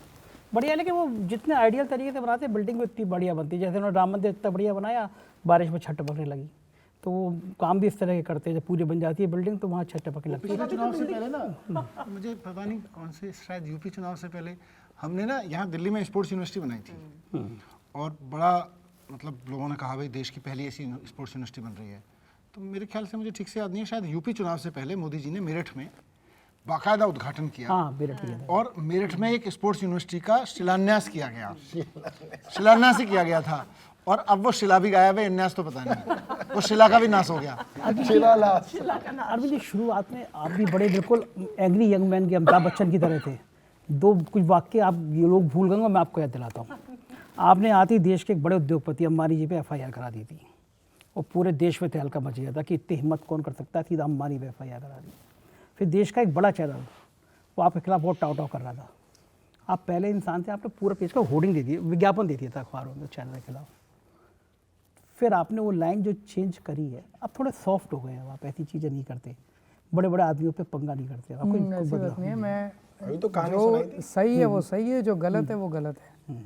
B: बढ़िया, लेकिन वो जितने आइडियल तरीके से बनाते हैं बिल्डिंग को इतनी बढ़िया बनती है। जैसे उन्होंने राम मंदिर इतना बढ़िया बनाया, बारिश में छत टपकने लगी, तो वो काम भी इस तरह के करते हैं। जब पूरी बन जाती है बिल्डिंग तो वहाँ छत टपकने लगती है।
D: पिछले चुनाव से पहले ना, मुझे पता नहीं कौन से, शायद यूपी चुनाव से पहले हमने ना यहाँ दिल्ली में स्पोर्ट्स यूनिवर्सिटी बनाई थी, और बड़ा मतलब लोगों ने कहा भाई देश की पहली ऐसी स्पोर्ट्स यूनिवर्सिटी बन रही है। तो मेरे ख्याल से, मुझे ठीक से याद नहीं है, शायद यूपी चुनाव से पहले मोदी जी ने मेरठ में बाकायदा उद्घाटन किया।
B: हाँ मेरठ में।
D: और मेरठ में एक स्पोर्ट्स यूनिवर्सिटी का शिलान्यास किया गया, शिलान्यास ही किया गया था। और अब वो शिला भी गायब है, न्यास तो पता नहीं, वो शिला का भी नाश हो गया।
B: अरविंद जी शुरुआत में आप भी बड़े बिल्कुल एंग्री यंग मैन के अमिताभ बच्चन की तरह थे। 2 कुछ वाक्य आप ये लोग भूल गए, मैं आपको याद दिलाता हूँ। आपने आते ही देश के एक बड़े उद्योगपति अंबानी जी पे FIR करा दी थी, और पूरे देश में तहलका मच गया था कि इतनी हिम्मत कौन कर सकता है, सीधा अंबानी पे FIR करा दी। फिर देश का एक बड़ा चैनल वो आपके खिलाफ बहुत टाव कर रहा था, आप पहले इंसान थे, आपने पूरा पेज का होर्डिंग दे दिया, विज्ञापन दे दिया था अखबारों में चैनल के खिलाफ। फिर आपने वो लाइन जो चेंज करी है, अब थोड़े सॉफ्ट हो गए हैं, आप ऐसी चीज़ें नहीं करते, बड़े बड़े आदमियों पे पंगा नहीं करते। आपको
A: ऐसी बात नहीं है। मैं
C: अभी तो कहानी सुनाई थी।
A: जो सही है वो सही है, जो गलत है वो गलत है।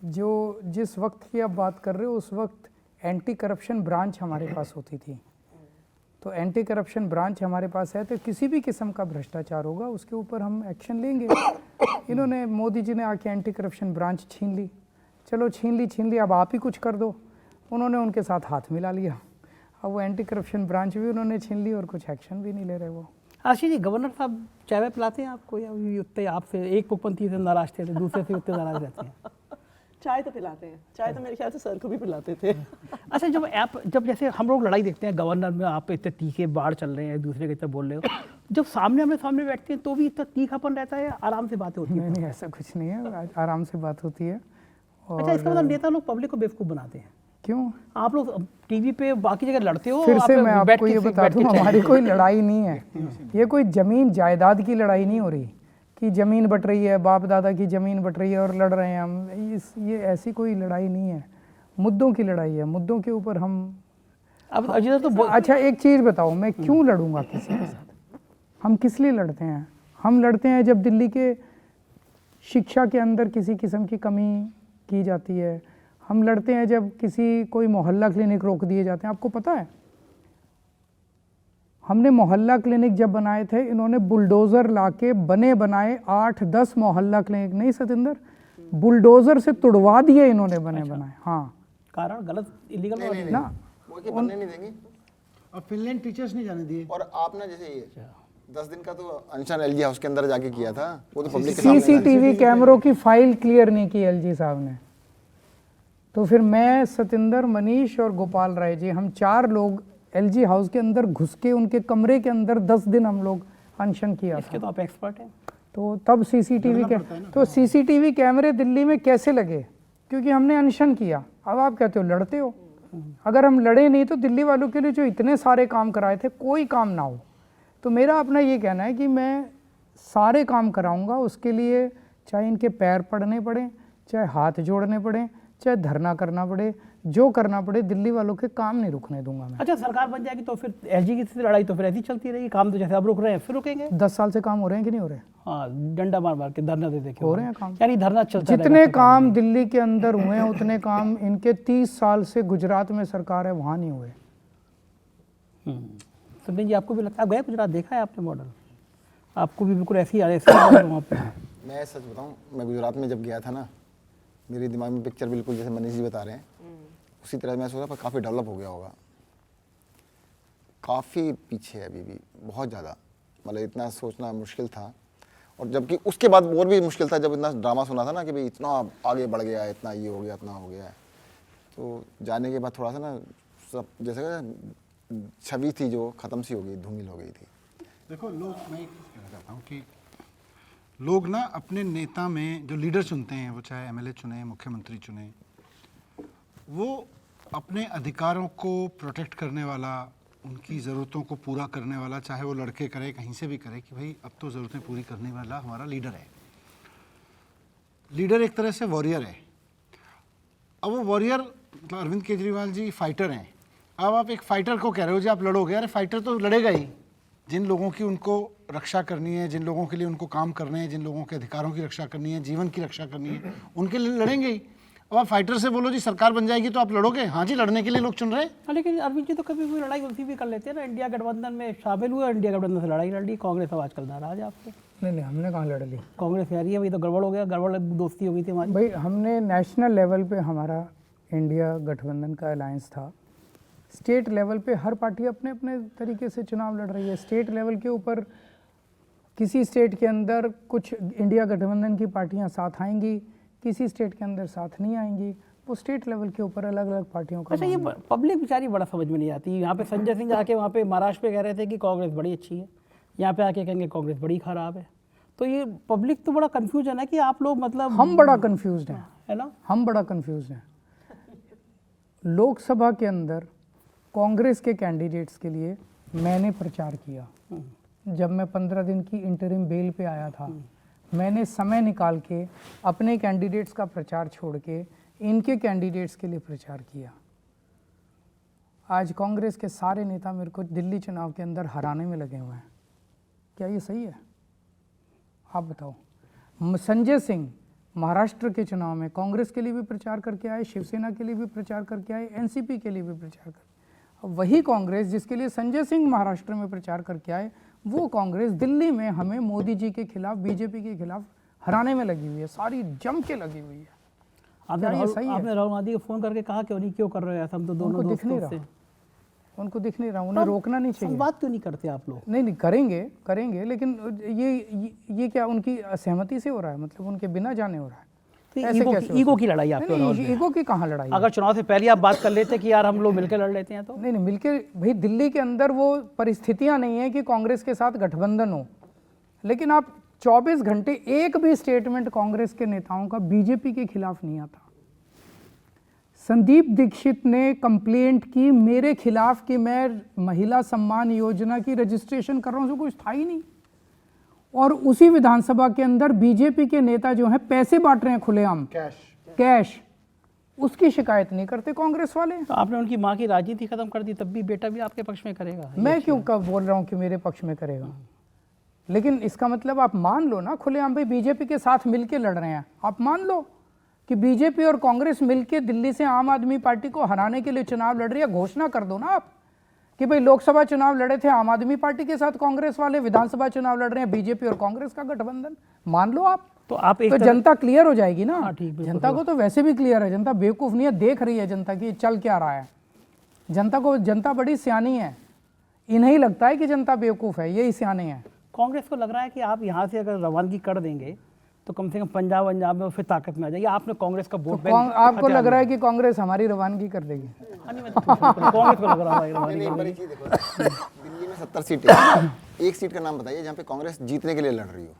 A: जो जिस वक्त की आप बात कर रहे हो उस वक्त एंटी करप्शन ब्रांच हमारे पास होती थी, तो एंटी करप्शन ब्रांच हमारे पास है, तो किसी भी किस्म का भ्रष्टाचार होगा उसके ऊपर हम एक्शन लेंगे। इन्होंने, मोदी जी ने आके एंटी करप्शन ब्रांच छीन ली, चलो छीन ली, अब आप ही कुछ कर दो। उन्होंने उनके साथ हाथ मिला लिया, अब वो एंटी करप्शन ब्रांच भी उन्होंने छीन ली और कुछ एक्शन भी नहीं ले रहे वो।
B: आशीष जी, गवर्नर साहब चाय वाय पिलाते हैं आपको, या उतने आपसे एक मुख्यमंत्री से नाराज थे, दूसरे से उतने नाराज रहते हैं?
E: चाय तो पिलाते हैं, चाय तो मेरे ख्याल से सर को भी पिलाते थे।
B: अच्छा, जब जैसे हम लोग लड़ाई देखते हैं गवर्नर में, आप इतने तीखे बाढ़ चल रहे हैं, दूसरे के तरफ बोल रहे हो, जब सामने बैठते हैं तो भी इतना तीखापन रहता है, आराम से बातें होती है?
A: नहीं, ऐसा कुछ नहीं है, आराम से बात होती है।
B: अच्छा, इसका मतलब नेता लोग पब्लिक को बेवकूफ़ बनाते हैं?
A: क्यों?
B: आप लोग टीवी पे बाकी जगह लड़ते हो,
A: फिर से मैं आपको ये बता दूं, हमारी कोई लड़ाई नहीं है, ये कोई जमीन जायदाद की लड़ाई नहीं हो रही कि जमीन बट रही है, बाप दादा की जमीन बट रही है और लड़ रहे हैं हम। ये ऐसी कोई लड़ाई नहीं है, मुद्दों की लड़ाई है, मुद्दों के ऊपर हम।
B: अब अजय तो
A: अच्छा एक चीज़ बताओ, मैं क्यों लड़ूंगा किसी के साथ? हम किस लिए लड़ते हैं? हम लड़ते हैं जब दिल्ली के शिक्षा के अंदर किसी किस्म की कमी की जाती है, हम लड़ते हैं जब कोई मोहल्ला क्लिनिक रोक दिए जाते हैं। आपको पता है हमने मोहल्ला क्लिनिक जब बनाए थे, इन्होंने बुलडोज़र लाके बने बनाए 8-10 मोहल्ला क्लिनिक, नहीं सतिंदर, बुलडोज़र से तुड़वा दिए इन्होंने बने बनाए। हाँ,
B: कारण गलत इलीगल
F: नहीं,
A: ना
F: वो कि बनने नहीं देंगे।
D: अब फिनलैंड टीचर्स नहीं जाने दिए।
F: और आप ना जैसे ये 10 दिन का तो अनशन एलजी हाउस के अंदर जाके किया था, वो तो पब्लिक के सामने
A: सीसीटीवी कैमरों की फाइल क्लियर नहीं की एलजी साहब ने। तो फिर मैं, सतिंदर, मनीष और गोपाल राय जी, हम 4 लोग एलजी हाउस के अंदर घुस के उनके कमरे के अंदर 10 दिन हम लोग अनशन किया था।
B: इसके तो आप एक्सपर्ट हैं।
A: तो तब सीसीटीवी कैमरे दिल्ली में कैसे लगे? क्योंकि हमने अनशन किया। अब आप कहते हो लड़ते हो, अगर हम लड़े नहीं तो दिल्ली वालों के लिए जो इतने सारे काम कराए थे कोई काम ना हो। तो मेरा अपना ये कहना है कि मैं सारे काम कराऊंगा, उसके लिए चाहे इनके पैर पड़ने पड़े, चाहे हाथ जोड़ने पड़े, चाहे धरना करना पड़े, जो करना पड़े, दिल्ली वालों के काम नहीं रुकने दूंगा मैं।
B: अच्छा, सरकार बन जाएगी तो फिर एलजी की से लड़ाई तो फिर ऐसी चलती रहेगी, काम तो जैसे अब रुक रहे हैं फिर रुकेंगे।
A: 10 साल से काम हो रहे हैं कि नहीं हो रहे?
B: हाँ, डंडा मार मार के धरना दे के
A: हो रहे हैं काम।
B: यानी धरना चलता
A: जितने काम दिल्ली के अंदर हुए हैं उतने काम इनके 30 साल से गुजरात में सरकार है वहाँ नहीं हुए।
B: संजय जी, आपको भी लगता है, गए गुजरात, देखा है आपने मॉडल? आपको भी बिल्कुल ऐसी वहाँ पे?
F: मैं सच बताऊं, मैं गुजरात में जब गया था ना, मेरे दिमाग में पिक्चर बिल्कुल जैसे मनीष जी बता रहे हैं उसी तरह मैं सोचा, पर काफ़ी डेवलप हो गया होगा। काफ़ी पीछे है अभी भी, बहुत ज़्यादा, मतलब इतना सोचना मुश्किल था। और जबकि उसके बाद और भी मुश्किल था जब इतना ड्रामा सुना था ना कि भाई इतना आगे बढ़ गया है, इतना ये हो गया, इतना हो गया है। तो जाने के बाद थोड़ा सा ना सब जैसे छवि थी जो ख़त्म सी हो गई, धूमिल हो गई थी।
D: देखो लोग, मैं एक चीज़ कहना चाहता हूँ कि लोग ना अपने नेता में जो लीडर चुनते हैं, वो चाहे एमएलए चुने, मुख्यमंत्री चुने, वो अपने अधिकारों को प्रोटेक्ट करने वाला, उनकी ज़रूरतों को पूरा करने वाला, चाहे वो लड़के करे कहीं से भी करे, कि भाई अब तो ज़रूरतें पूरी करने वाला हमारा लीडर है। लीडर एक तरह से वॉरियर है। अब वो वॉरियर, मतलब अरविंद केजरीवाल जी फाइटर हैं। अब आप एक फाइटर को कह रहे हो जी आप लड़ोगे, अरे फाइटर तो लड़ेगा ही। जिन लोगों की उनको रक्षा करनी है, जिन लोगों के लिए उनको काम करने हैं, जिन लोगों के अधिकारों की रक्षा करनी है, जीवन की रक्षा करनी है, उनके लिए लड़ेंगे ही। अब आप फाइटर से बोलो जी सरकार बन जाएगी तो आप लड़ोगे? हाँ जी, लड़ने के लिए लोग चुन रहे हैं।
B: लेकिन अरविंद जी तो कभी भी लड़ाई उसी भी कर लेते हैं ना, इंडिया गठबंधन में शामिल हुए, इंडिया गठबंधन से लड़ाई लड़ ली, कांग्रेस अब आजकल नाराज है आपसे।
A: नहीं, हमने कहाँ लड़ ली?
B: कांग्रेस कह रही है भाई तो गड़बड़ हो गया, गड़बड़ दोस्ती हो गई थी हमारी।
A: भाई हमने नेशनल लेवल पे हमारा इंडिया गठबंधन का अलायंस था। स्टेट लेवल पे हर पार्टी अपने अपने तरीके से चुनाव लड़ रही है। स्टेट लेवल के ऊपर किसी स्टेट के अंदर कुछ इंडिया गठबंधन की पार्टियां साथ आएंगी, किसी स्टेट के अंदर साथ नहीं आएंगी। वो स्टेट लेवल के ऊपर अलग अलग पार्टियों का।
B: अच्छा, ये पब्लिक बेचारी बड़ा समझ में नहीं आती। यहाँ पे संजय सिंह आके वहाँ पे महाराष्ट्र पे कह रहे थे कि कांग्रेस बड़ी अच्छी है, यहाँ पे आके कहेंगे कांग्रेस बड़ी खराब है। तो ये पब्लिक तो बड़ा कंफ्यूजन है कि आप लोग, मतलब
A: हम बड़ा कंफ्यूज हैं,
B: है ना?
A: हम बड़ा कंफ्यूज हैं। लोकसभा के अंदर कांग्रेस के कैंडिडेट्स के लिए मैंने प्रचार किया। जब मैं 15 दिन की इंटरिम बेल पे आया था, मैंने समय निकाल के अपने कैंडिडेट्स का प्रचार छोड़ के इनके कैंडिडेट्स के लिए प्रचार किया। आज कांग्रेस के सारे नेता मेरे को दिल्ली चुनाव के अंदर हराने में लगे हुए हैं। क्या ये सही है? आप बताओ। संजय सिंह महाराष्ट्र के चुनाव में कांग्रेस के लिए भी प्रचार करके आए, शिवसेना के लिए भी प्रचार करके आए, एनसीपी के लिए भी प्रचार करके। अब वही कांग्रेस जिसके लिए संजय सिंह महाराष्ट्र में प्रचार करके आए, वो कांग्रेस दिल्ली में हमें मोदी जी के खिलाफ, बीजेपी के खिलाफ हराने में लगी हुई है, सारी जम के लगी हुई है।
B: आपने राहुल गांधी को फोन करके कहा क्यों नहीं, क्यों कर रहे हो ऐसा? हम तो दोनों
A: दिख नहीं रहा, उनको दिख नहीं रहा, उन्हें रोकना नहीं चाहिए।
B: बात क्यों नहीं करते आप लोग?
A: नहीं, करेंगे, लेकिन ये क्या उनकी असहमति से हो रहा है? मतलब उनके बिना जाने हो रहा है?
B: तो ईगो की लड़ाई आप?
A: ईगो की कहाँ लड़ाई?
B: अगर चुनाव से पहले आप बात कर लेते कि यार हम लोग मिलकर लड़ लेते हैं तो?
A: नहीं, मिलकर भाई, दिल्ली के अंदर वो परिस्थितियां नहीं है कि कांग्रेस के साथ गठबंधन हो। लेकिन आप 24 घंटे एक भी स्टेटमेंट कांग्रेस के नेताओं का बीजेपी के खिलाफ नहीं आता। संदीप दीक्षित ने कंप्लेंट की मेरे खिलाफ कि मैं महिला सम्मान योजना की रजिस्ट्रेशन कर रहा हूं, कुछ था ही नहीं। और उसी विधानसभा के अंदर बीजेपी के नेता जो हैं पैसे बांट रहे हैं खुलेआम, कैश, उसकी शिकायत नहीं करते कांग्रेस वाले।
B: तो आपने उनकी मां की राजनीति खत्म कर दी, तब भी बेटा भी आपके पक्ष में करेगा?
A: मैं क्यों कब बोल रहा हूं कि मेरे पक्ष में करेगा? लेकिन इसका मतलब आप मान लो ना खुलेआम भाई बीजेपी के साथ मिलके लड़ रहे हैं। आप मान लो कि बीजेपी और कांग्रेस मिलके दिल्ली से आम आदमी पार्टी को हराने के लिए चुनाव लड़ रही है। घोषणा कर दो ना आप कि भाई लोकसभा चुनाव लड़े थे आम आदमी पार्टी के साथ कांग्रेस वाले, विधानसभा चुनाव लड़ रहे हैं बीजेपी और कांग्रेस का गठबंधन। मान लो आप,
B: तो आप एक
A: जनता क्लियर हो जाएगी ना।
B: जनता
A: को तो वैसे भी क्लियर है, जनता बेवकूफ नहीं है, देख रही है जनता की चल क्या रहा है। जनता बड़ी सियानी है, इन्हें लगता है कि जनता बेवकूफ़ है, यही सियाने हैं।
B: कांग्रेस को लग रहा है कि आप यहाँ से अगर रवानगी कर देंगे तो कम से कम पंजाब में वो फिर ताकत में आ जाएगी। आपने कांग्रेस का वोट बैंक
A: आपको लग रहा है कि कांग्रेस हमारी रवानगी कर देगी?
B: कांग्रेस को लग रहा है रवानगी
F: एक बड़ी चीज देखो, दिल्ली में 70 सीटें हैं। एक सीट का नाम बताइए जहाँ पे कांग्रेस जीतने के लिए लड़ रही हो,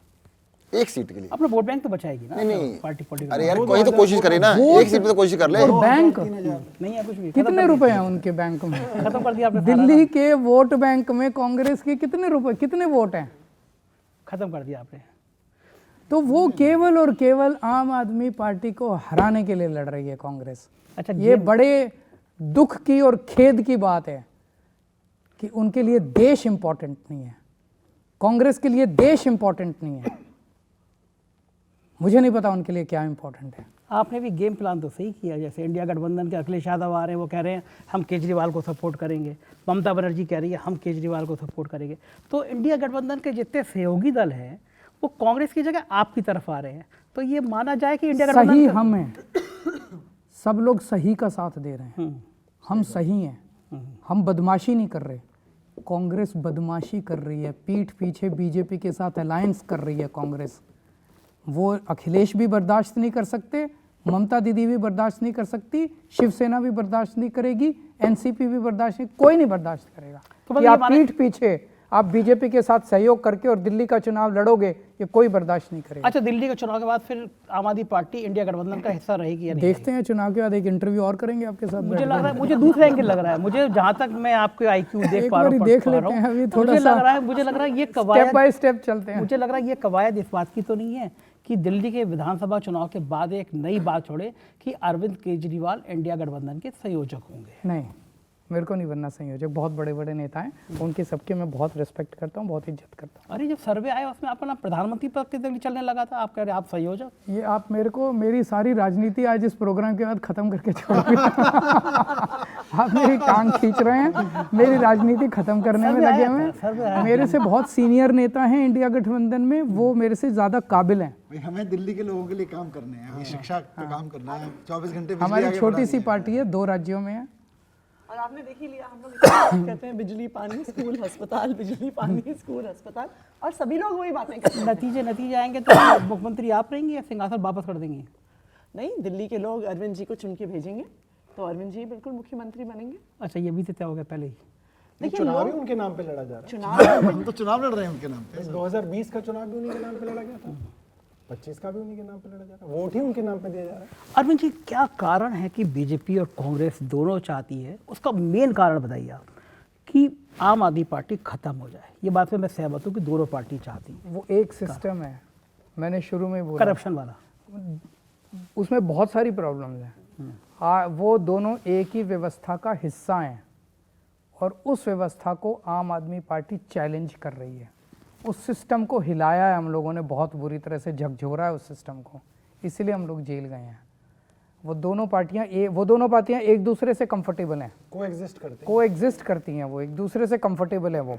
F: एक सीट के लिए।
B: अपना वोट बैंक तो बचाएगी ना
F: नहीं
B: पार्टी पॉलिटिकल।
F: अरे यार कोई तो कोशिश करे ना, एक सीट पे तो कोशिश कर ले।
A: और बैंक
B: नहीं है कुछ भी,
A: कितने रुपए हैं उनके बैंक में?
B: खत्म कर दिया आपने,
A: दिल्ली के वोट बैंक में कांग्रेस के कितने रुपए, कितने वोट हैं?
B: खत्म कर दिया आपने।
A: तो वो केवल और केवल आम आदमी पार्टी को हराने के लिए लड़ रही है कांग्रेस।
B: अच्छा,
A: ये बड़े दुख की और खेद की बात है कि उनके लिए देश इंपॉर्टेंट नहीं है, कांग्रेस के लिए देश इंपॉर्टेंट नहीं है। मुझे नहीं पता उनके लिए क्या इंपॉर्टेंट है।
B: आपने भी गेम प्लान तो सही किया, जैसे इंडिया गठबंधन के अखिलेश यादव आ रहे हैं, वो कह रहे हैं हम केजरीवाल को सपोर्ट करेंगे, ममता बनर्जी कह रही है हम केजरीवाल को सपोर्ट करेंगे। तो इंडिया गठबंधन के जितने सहयोगी दल हैं वो कांग्रेस की जगह आपकी तरफ आ रहे हैं, तो ये माना जाए कि इंडिया
A: सही
B: गठबंधन
A: हम हैं, सब लोग सही का साथ दे रहे हैं, हम सही हैं, हम बदमाशी नहीं कर रहे। कांग्रेस बदमाशी कर रही है, पीठ पीछे बीजेपी के साथ अलायंस कर रही है कांग्रेस। वो अखिलेश भी बर्दाश्त नहीं कर सकते, ममता दीदी भी बर्दाश्त नहीं कर सकती, शिवसेना भी बर्दाश्त नहीं करेगी, एनसीपी भी बर्दाश्त नहीं, कोई नहीं बर्दाश्त करेगा
B: तो
A: कि आप पीठ पीछे आप बीजेपी के साथ सहयोग करके और दिल्ली का चुनाव लड़ोगे, ये कोई बर्दाश्त नहीं करेगा।
B: अच्छा, दिल्ली के चुनाव के बाद फिर आम आदमी पार्टी इंडिया गठबंधन का हिस्सा रहेगी या नहीं?
A: देखते हैं, चुनाव के बाद एक इंटरव्यू और करेंगे आपके साथ।
B: मुझे लग रहा है, मुझे दूसरा एंगल लग रहा है, मुझे जहां तक मैं आपके आईक्यू देख
A: एक
B: पा रहा
A: बारी
B: हूं,
A: देख
B: पढ़ पा
A: लेते
B: रहा
A: हैं
B: हूं,
A: अभी
B: तो
A: थोड़ा
B: मुझे
A: सा
B: लग रहा है ये
A: स्टेप
B: कवायद,
A: बाय स्टेप चलते हैं।
B: मुझे लग रहा है ये कवायद इस बात की तो नहीं है कि दिल्ली के विधानसभा चुनाव के बाद एक नई बात छोड़े कि अरविंद केजरीवाल इंडिया गठबंधन के संयोजक होंगे।
A: नहीं, मेरे को नहीं बनना संयोजक, बहुत बड़े बड़े नेता हैं, उनकी सबके मैं बहुत रिस्पेक्ट करता हूँ, बहुत इज्जत करता हूँ।
B: अरे जब सर्वे आया उसमें आपका नाम प्रधानमंत्री पद के लिए चलने लगा था, आप कह रहे आप संयोजक।
A: ये आप मेरे को मेरी सारी राजनीति आज इस प्रोग्राम के बाद खत्म करके छोड़ोगे। आप मेरी टांग खींच रहे हैं, मेरी राजनीति खत्म करने में लगे हुए हैं। मेरे से बहुत सीनियर नेता हैं इंडिया गठबंधन में, वो मेरे से ज्यादा काबिल हैं।
D: भाई हमें दिल्ली के लोगों के लिए काम करने हैं, अभी शिक्षा पे काम करना है, 24 घंटे बिजली
A: हमारी
D: आगे
A: छोटी
D: बढ़ा
A: सी
D: दी है।
A: पार्टी है, 2 राज्यों में है।
E: और आपने देख ही लिया, हम लोग इतना कहते हैं बिजली पानी स्कूल अस्पताल, बिजली पानी स्कूल अस्पताल, और सभी लोग वही बातें करते हैं।
B: नतीजे आएंगे तो मुख्यमंत्री आप रहेंगे या सिंहासन वापस कर देंगे?
E: नहीं, दिल्ली के लोग अरविंद जी को चुन के भेजेंगे तो अरविंद जी बिल्कुल मुख्यमंत्री बनेंगे।
B: अच्छा, ये भी तो तय हो गया पहले ही।
C: नहीं, चुनाव भी उनके नाम पे लड़ा जा रहा
E: चुनाव
D: हम तो चुनाव लड़ रहे हैं उनके नाम पे।
C: है। 2020 का चुनाव भी उन्हीं के नाम पे लड़ा गया था, 25 का भी उन्हीं के नाम पे लड़ा जा रहा है, वोट ही उनके नाम पे दिया जा रहा है।
B: अरविंद जी, क्या कारण है कि बीजेपी और कांग्रेस दोनों चाहती है, उसका मेन कारण बताइए आप, कि आम आदमी पार्टी खत्म हो जाए? ये बात में मैं सहमत हूँ कि दोनों पार्टी चाहती हैं,
A: वो एक सिस्टम है, मैंने शुरू में बोला,
B: करप्शन वाला।
A: उसमें बहुत सारी प्रॉब्लम्स हैं। वो दोनों एक ही व्यवस्था का हिस्सा हैं और उस व्यवस्था को आम आदमी पार्टी चैलेंज कर रही है। उस सिस्टम को हिलाया है हम लोगों ने, बहुत बुरी तरह से झकझोरा है उस सिस्टम को, इसीलिए हम लोग जेल गए हैं। वो दोनों पार्टियां एक दूसरे से कंफर्टेबल हैं, कोएग्जिस्ट करती हैं, वो एक दूसरे से कंफर्टेबल है। वो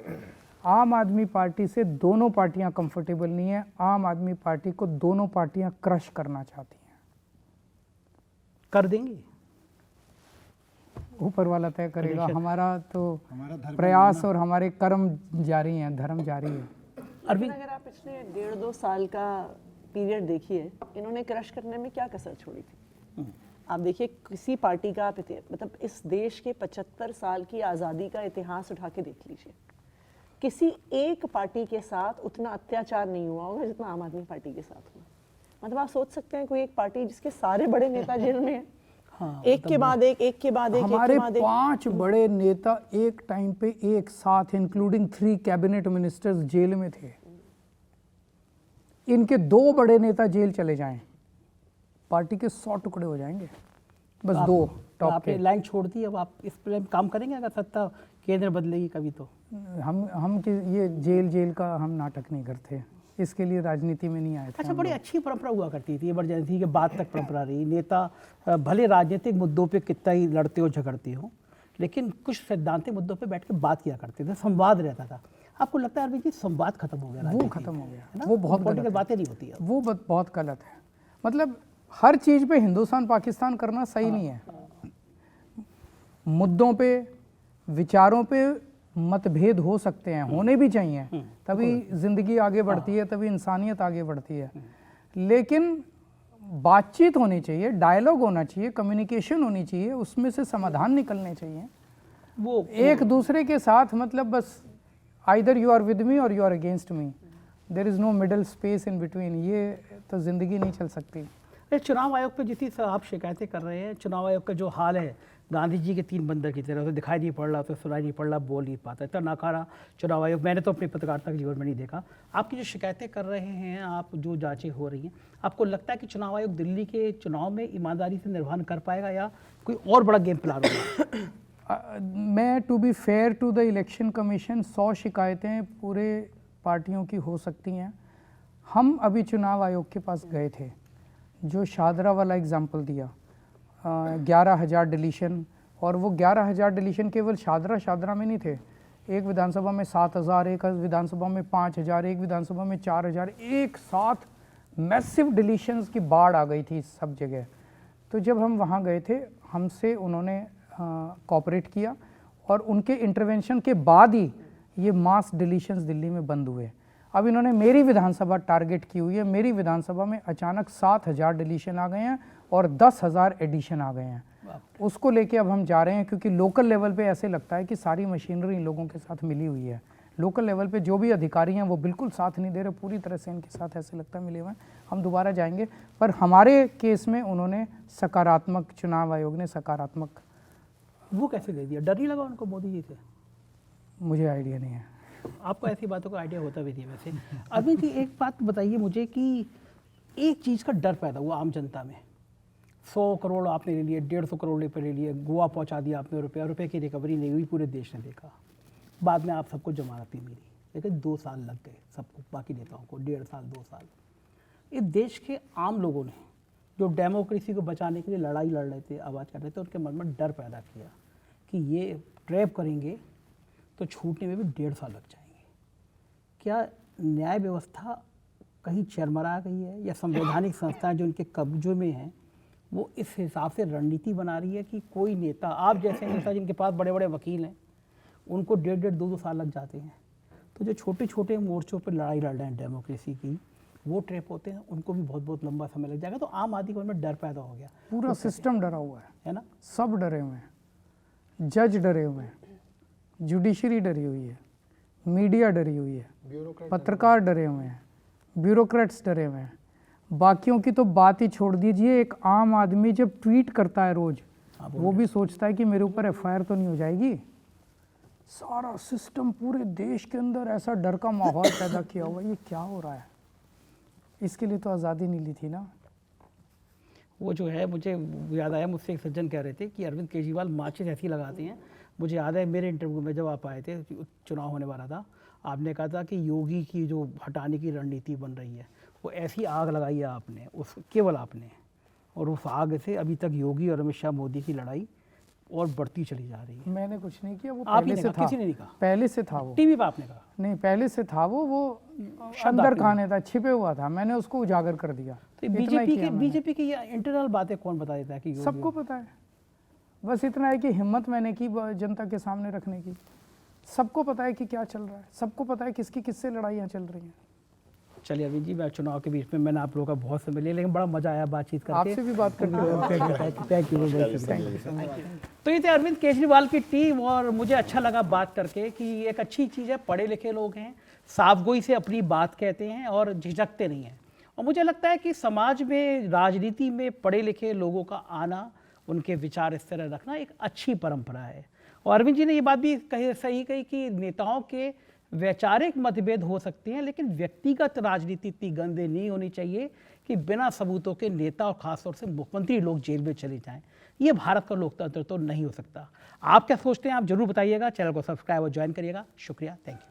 A: आम आदमी पार्टी से दोनों पार्टियां कंफर्टेबल नहीं है। आम आदमी पार्टी को दोनों पार्टियां क्रश करना चाहती हैं।
B: कर देंगी,
A: ऊपर वाला तय करेगा, हमारा तो
D: हमारा धर्म
A: प्रयास और हमारे कर्म जारी हैं, धर्म जारी है।
E: लेकिन अगर आप पिछले 1.5-2 साल का पीरियड देखिए, इन्होंने क्रश करने में क्या कसर छोड़ी थी? आप देखिए, किसी पार्टी का आप मतलब इस देश के 75 साल की आज़ादी का इतिहास उठा के देख लीजिए, किसी एक पार्टी के साथ उतना अत्याचार नहीं हुआ होगा जितना आम आदमी पार्टी के साथ हुआ। मतलब आप सोच सकते हैं, कोई एक पार्टी जिसके सारे बड़े नेता जेल में हैं, एक के बाद एक
A: हमारे 5 बड़े नेता एक टाइम पे एक साथ, इंक्लूडिंग 3 कैबिनेट मिनिस्टर्स, जेल में थे। इनके 2 बड़े नेता जेल चले जाएं, पार्टी के 100 टुकड़े हो जाएंगे। बस 2 टॉप
B: आपने
A: के।
B: लाइन छोड़ दी, अब आप इस पर काम करेंगे अगर सत्ता केंद्र बदलेगी कभी तो?
A: हम ये जेल का हम नाटक नहीं करते, इसके लिए राजनीति में नहीं आए थे।
B: अच्छा, बड़ी अच्छी परंपरा हुआ करती थी, इमरजेंसी के बाद तक परंपरा रही। नेता भले राजनीतिक मुद्दों पे कितना ही लड़ते हो झगड़ते हो, लेकिन कुछ सैद्धांतिक मुद्दों पे बैठ के बात किया करते थे, संवाद रहता था। आपको लगता है अरविंद जी संवाद खत्म हो गया?
A: वो खत्म हो गया, वो बहुत
B: पॉलिटिकल बातें नहीं होती है।
A: वो बहुत गलत है। मतलब हर चीज़ पे हिंदुस्तान पाकिस्तान करना सही नहीं है। मुद्दों पे, विचारों पे मतभेद हो सकते हैं, होने भी चाहिए, तभी जिंदगी आगे बढ़ती है, तभी इंसानियत आगे बढ़ती है। लेकिन बातचीत होनी चाहिए, डायलॉग होना चाहिए, कम्युनिकेशन होनी चाहिए, उसमें से समाधान निकलने चाहिए।
B: वो
A: एक दूसरे के साथ मतलब बस either you are with me और you are against me, there is no middle space in between, ये तो ज़िंदगी नहीं चल सकती।
B: ये चुनाव आयोग पे जितनी आप शिकायतें कर रहे हैं, चुनाव आयोग का जो हाल है गांधी जी के 3 बंदर की तरह, उसे दिखाई नहीं पड़ रहा, तो सुनाई नहीं पड़ रहा, बोल नहीं पाता, इतना नाकारा चुनाव आयोग मैंने तो अपनी पत्रकारिता के जीवन में नहीं देखा। आपकी जो शिकायतें कर रहे हैं, आप जो जांचें हो रही हैं, आपको लगता है कि चुनाव आयोग दिल्ली के चुनाव में ईमानदारी से निर्वहन कर पाएगा या कोई और बड़ा गेम प्लान होगा?
A: मैं to be fair to the Election Commission 100 शिकायतें पूरे पार्टियों की हो सकती हैं। हम अभी चुनाव आयोग के पास गए थे, जो शादरा वाला एग्जाम्पल दिया, 11,000 डिलीशन, और वो 11,000 डिलीशन केवल शादरा में नहीं थे, एक विधानसभा में 7,000, एक विधानसभा में 5,000, एक विधानसभा में 4,000, एक साथ मैसिव डिलीशंस की बाढ़ आ गई थी सब जगह। तो जब हम वहाँ गए थे, हमसे उन्होंने कोऑपरेट किया और उनके इंटरवेंशन के बाद ही ये मास डिलीशंस दिल्ली में बंद हुए। अब इन्होंने मेरी विधानसभा टारगेट की हुई है, मेरी विधानसभा में अचानक 7,000 डिलीशन आ गए हैं और 10,000 एडिशन आ गए हैं। उसको लेके अब हम जा रहे हैं, क्योंकि लोकल लेवल पे ऐसे लगता है कि सारी मशीनरी इन लोगों के साथ मिली हुई है। लोकल लेवल पे जो भी अधिकारी हैं वो बिल्कुल साथ नहीं दे रहे, पूरी तरह से इनके साथ ऐसे लगता है मिले हुए हैं। हम दोबारा जाएंगे, पर हमारे केस में उन्होंने सकारात्मक, चुनाव आयोग ने सकारात्मक।
B: वो कैसे दे दिया? डर नहीं लगा उनको मोदी जी से?
A: मुझे आइडिया नहीं है।
B: आपको ऐसी बातों का आइडिया होता भी नहीं वैसे। अभी जी एक बात बताइए मुझे कि एक चीज़ का डर पैदा हुआ आम जनता में, 100 करोड़ आपने ले लिए, 150 करोड़ रुपये ले लिए, गोवा पहुंचा दिया आपने, रुपये की रिकवरी नहीं हुई, पूरे देश ने देखा। बाद में आप सबको जमानत भी मिली, लेकिन 2 साल लग गए सबको, बाकी नेताओं को 1.5 साल 2 साल। इस देश के आम लोगों ने जो डेमोक्रेसी को बचाने के लिए लड़ाई लड़ रहे थे, आवाज़ कर रहे थे, उनके मन में डर पैदा किया कि ये ट्रैप करेंगे तो छूटने में भी 1.5 साल लग जाएंगे। क्या न्याय व्यवस्था कहीं चरमरा गई है, या संवैधानिक संस्थाएं जो उनके कब्जे में हैं वो इस हिसाब से रणनीति बना रही है कि कोई नेता, आप जैसे नेता जिनके पास बड़े बड़े वकील हैं, उनको 1.5 2 साल लग जाते हैं, तो जो छोटे छोटे मोर्चों पर लड़ाई लड़ रहे हैं डेमोक्रेसी की, वो ट्रैप होते हैं, उनको भी बहुत बहुत लंबा समय लग जाएगा। तो आम आदमी को उनमें डर पैदा हो गया,
A: पूरा सिस्टम डरा हुआ
B: है ना?
A: सब डरे हुए हैं, जज डरे हुए हैं, जुडिशरी डरी हुई है, मीडिया डरी हुई है, पत्रकार डरे हुए हैं, ब्यूरोक्रेट्स डरे हुए हैं। बाकियों की तो बात ही छोड़ दीजिए, एक आम आदमी जब ट्वीट करता है रोज, वो भी सोचता है कि मेरे ऊपर एफआईआर तो नहीं हो जाएगी। सारा सिस्टम पूरे देश के अंदर ऐसा डर का माहौल पैदा किया हुआ, ये क्या हो रहा है? इसके लिए तो आज़ादी नहीं ली थी ना।
B: वो जो है, मुझे याद आया, मुझसे एक सज्जन कह रहे थे कि अरविंद केजरीवाल माचिस ऐसी लगाते हैं। मुझे याद है मेरे इंटरव्यू में जब आप आए थे, चुनाव होने वाला था, आपने कहा था कि योगी की जो हटाने की रणनीति बन रही है, वो ऐसी आग लगाई है आपने, उस केवल आपने, और उस आग से अभी तक योगी और अमित शाह मोदी की लड़ाई और बढ़ती चली जा रही है।
A: मैंने कुछ नहीं किया, वो
B: आप
A: पहले
B: ही
A: से
B: ने
A: था,
B: किसी ने नहीं कहा,
A: पहले से था वो।
B: टीवी पे आपने कहा
A: नहीं, पहले से था वो अंदर खाने था, छिपे हुआ था, मैंने उसको उजागर कर दिया।
B: तो
A: इतना ही किया मैंने।
B: बीजेपी की ये इंटरनल बातें कौन बता देता है कि योगी-
A: सबको पता है, बस इतना है कि हिम्मत मैंने की जनता के सामने रखने की। सबको पता है कि क्या चल रहा है, सबको पता है किसकी किससे लड़ाइयाँ चल रही हैं।
B: चलिए अभी जी, मैं चुनाव के बीच में मैंने आप लोगों का बहुत समय लिया, लेकिन बड़ा मजा आया बातचीत करके।
A: आपसे भी बात करके
B: थैंक यू। तो ये थे अरविंद केजरीवाल की टीम, और मुझे अच्छा लगा बात करके कि एक अच्छी चीज़ है, पढ़े लिखे लोग हैं, साफगोई से अपनी बात कहते हैं और झिझकते नहीं हैं। और मुझे लगता है कि समाज में, राजनीति में पढ़े लिखे लोगों का आना, उनके विचार इस तरह रखना एक अच्छी परंपरा है। और अरविंद जी ने ये बात भी सही कही कि नेताओं के वैचारिक मतभेद हो सकते हैं, लेकिन व्यक्तिगत राजनीति इतनी गंदे नहीं होनी चाहिए कि बिना सबूतों के नेता और खासतौर से मुख्यमंत्री लोग जेल में चले जाएं। ये भारत का लोकतंत्र तो नहीं हो सकता। आप क्या सोचते हैं, आप जरूर बताइएगा। चैनल को सब्सक्राइब और ज्वाइन करिएगा। शुक्रिया, थैंक यू।